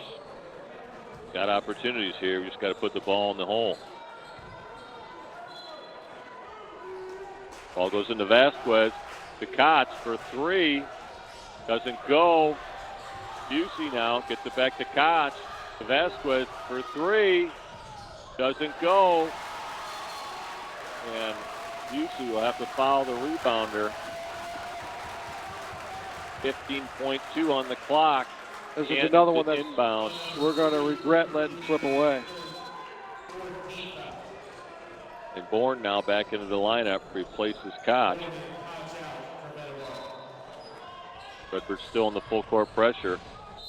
Got opportunities here. We just got to put the ball in the hole. Ball goes into Vasquez. to Kotz for three. Doesn't go. Busey now gets it back to Kotz. To Vasquez for three. Doesn't go. And Busey will have to foul the rebounder. 15.2 on the clock. This is another one that inbound. we're going to regret letting slip away. And Bourne now back into the lineup, replaces Koch. Redbird's still in the full court pressure.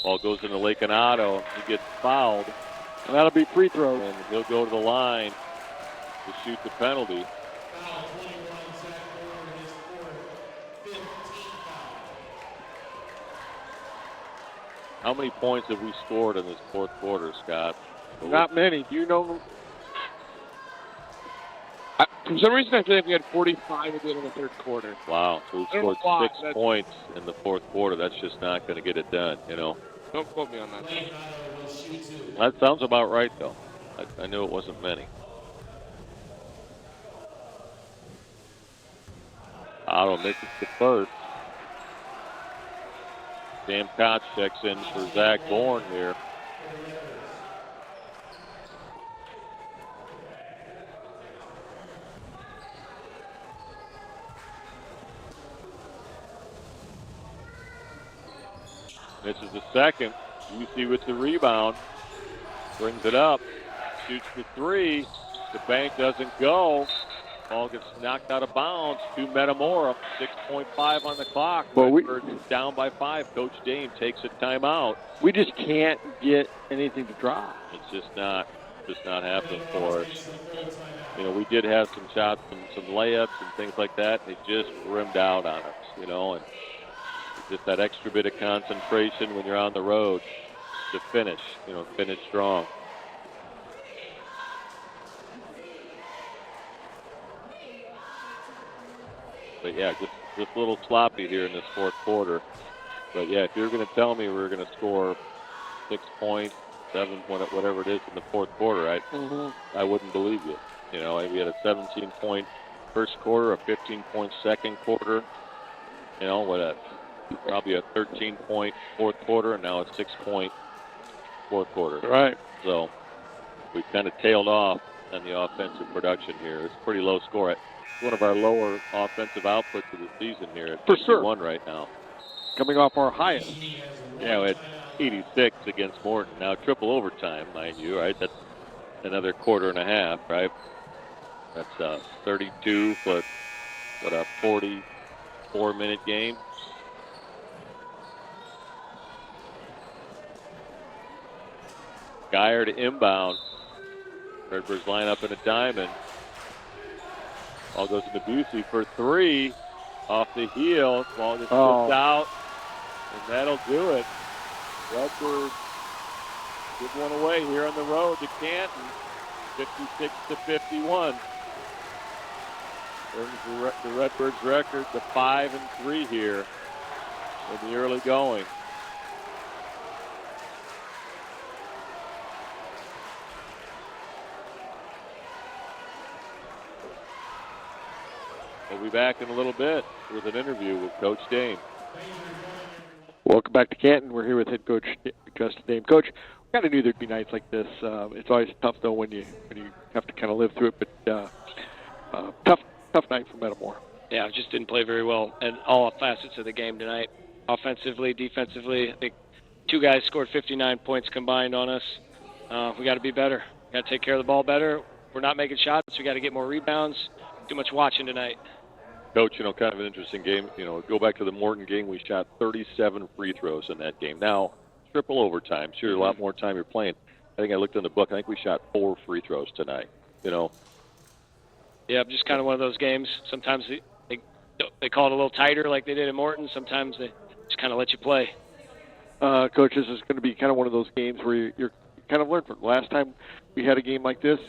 Ball goes into Lakeanato. He gets fouled. And that'll be free throws. And he'll go to the line to shoot the penalty. How many points have we scored in this fourth quarter, Scott? Not many. Do you know? For some reason, I feel like we had 45 at the end of the third quarter. Wow. So we scored 6 points in the fourth quarter. That's just not going to get it done, you know. Don't quote me on that. That sounds about right, though. I knew it wasn't many. Otto misses the first. Sam Koch checks in for Zach Bourne here. This is the second. UC with the rebound. Brings it up. Shoots the three. The bank doesn't go. Ball gets knocked out of bounds to Metamora. 6.5 on the clock. Well, Redbird is down by 5. Coach Dame takes a timeout. We just can't get anything to drop. It's just not happening for us. You know, we did have some shots, some layups and things like that. They just rimmed out on us, you know, and just that extra bit of concentration when you're on the road to finish, you know, finish strong. But yeah, just a little sloppy here in this fourth quarter. But yeah, if you're going to tell me we're going to score 6 points, 7, whatever it is in the fourth quarter, I wouldn't believe you. You know, we had a 17-point first quarter, a 15-point second quarter. You know, probably a 13-point fourth quarter, and now a 6-point fourth quarter. Right. So we kind of tailed off on the offensive production here. It's a pretty low score. It's one of our lower offensive outputs of the season here at 51 right now. Coming off our highest. Yeah, we had 86 against Morton. Now triple overtime, mind you, right? That's another quarter and a half, right? That's 32 for a 44-minute game. Geyer to inbound. Redbirds line up in a diamond. Ball goes into Busey for three. Off the heel. Ball gets slipped out. And that'll do it. Redbird give one away here on the road to Canton. 56-51. Brings the Redbirds record to 5-3 here in the early going. We'll be back in a little bit with an interview with Coach Dame. Welcome back to Canton. We're here with head coach Justin Dame. Coach, we kind of knew there'd be nights like this. It's always tough though when you have to kind of live through it. But tough night for Metamora. Yeah, just didn't play very well in all facets of the game tonight. Offensively, defensively, I think two guys scored 59 points combined on us. We got to be better. We got to take care of the ball better. We're not making shots. We got to get more rebounds. Too much watching tonight. Coach, you know, kind of an interesting game. You know, go back to the Morton game. We shot 37 free throws in that game. Now, triple overtime. Sure, a lot more time you're playing. I think I looked in the book. I think we shot 4 free throws tonight. You know. Yeah, just kind of one of those games. Sometimes they call it a little tighter like they did in Morton. Sometimes they just kind of let you play. Coach, this is going to be kind of one of those games where you kind of learn from. Last time we had a game like this,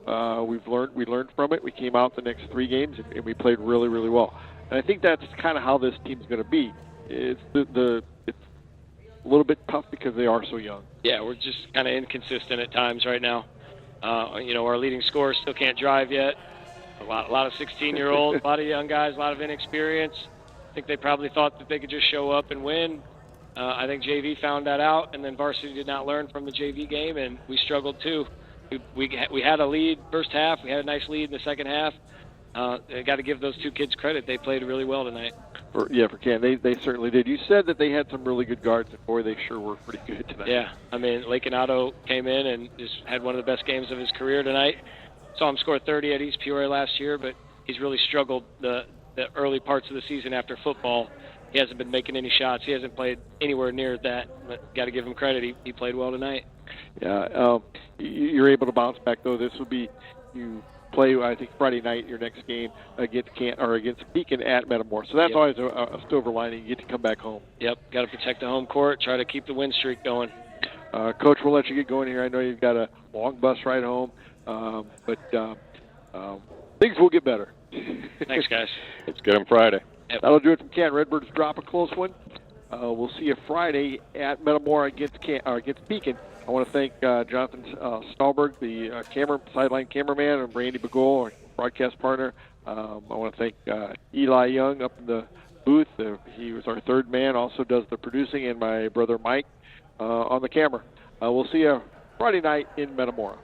we learned from it. We came out the next 3 games and we played really, really well. And I think that's kind of how this team's going to be. It's it's a little bit tough because they are so young. Yeah, we're just kind of inconsistent at times right now. You know, our leading scorer still can't drive yet. A lot of 16-year-olds, a lot of young guys, a lot of inexperience. think they probably thought that they could just show up and win. I think JV found that out, and then varsity did not learn from the JV game, and we struggled too. We had a lead first half. We had a nice lead in the second half. I got to give those two kids credit. They played really well tonight. For Canton, they certainly did. You said that they had some really good guards, and boy, they sure were pretty good tonight. Yeah, I mean, Lakenato came in and just had one of the best games of his career tonight. Saw him score 30 at East Peoria last year, but he's really struggled the early parts of the season after football. He hasn't been making any shots. He hasn't played anywhere near that. But got to give him credit. He played well tonight. Yeah, you're able to bounce back though. This will be you play, I think, Friday night your next game against Beacon at Metamora. So that's always a silver lining. You get to come back home. Yep, got to protect the home court. Try to keep the win streak going. Coach, we'll let you get going here. I know you've got a long bus ride home, but things will get better. Thanks, guys. Let's get them Friday. Yep. That'll do it from Canton. Redbirds drop a close one. We'll see you Friday at Metamora against Beacon. I want to thank Jonathan Stahlberg, the sideline cameraman, and Brandy Begol, our broadcast partner. I want to thank Eli Young up in the booth. He was our third man, also does the producing, and my brother Mike on the camera. We'll see you Friday night in Metamora.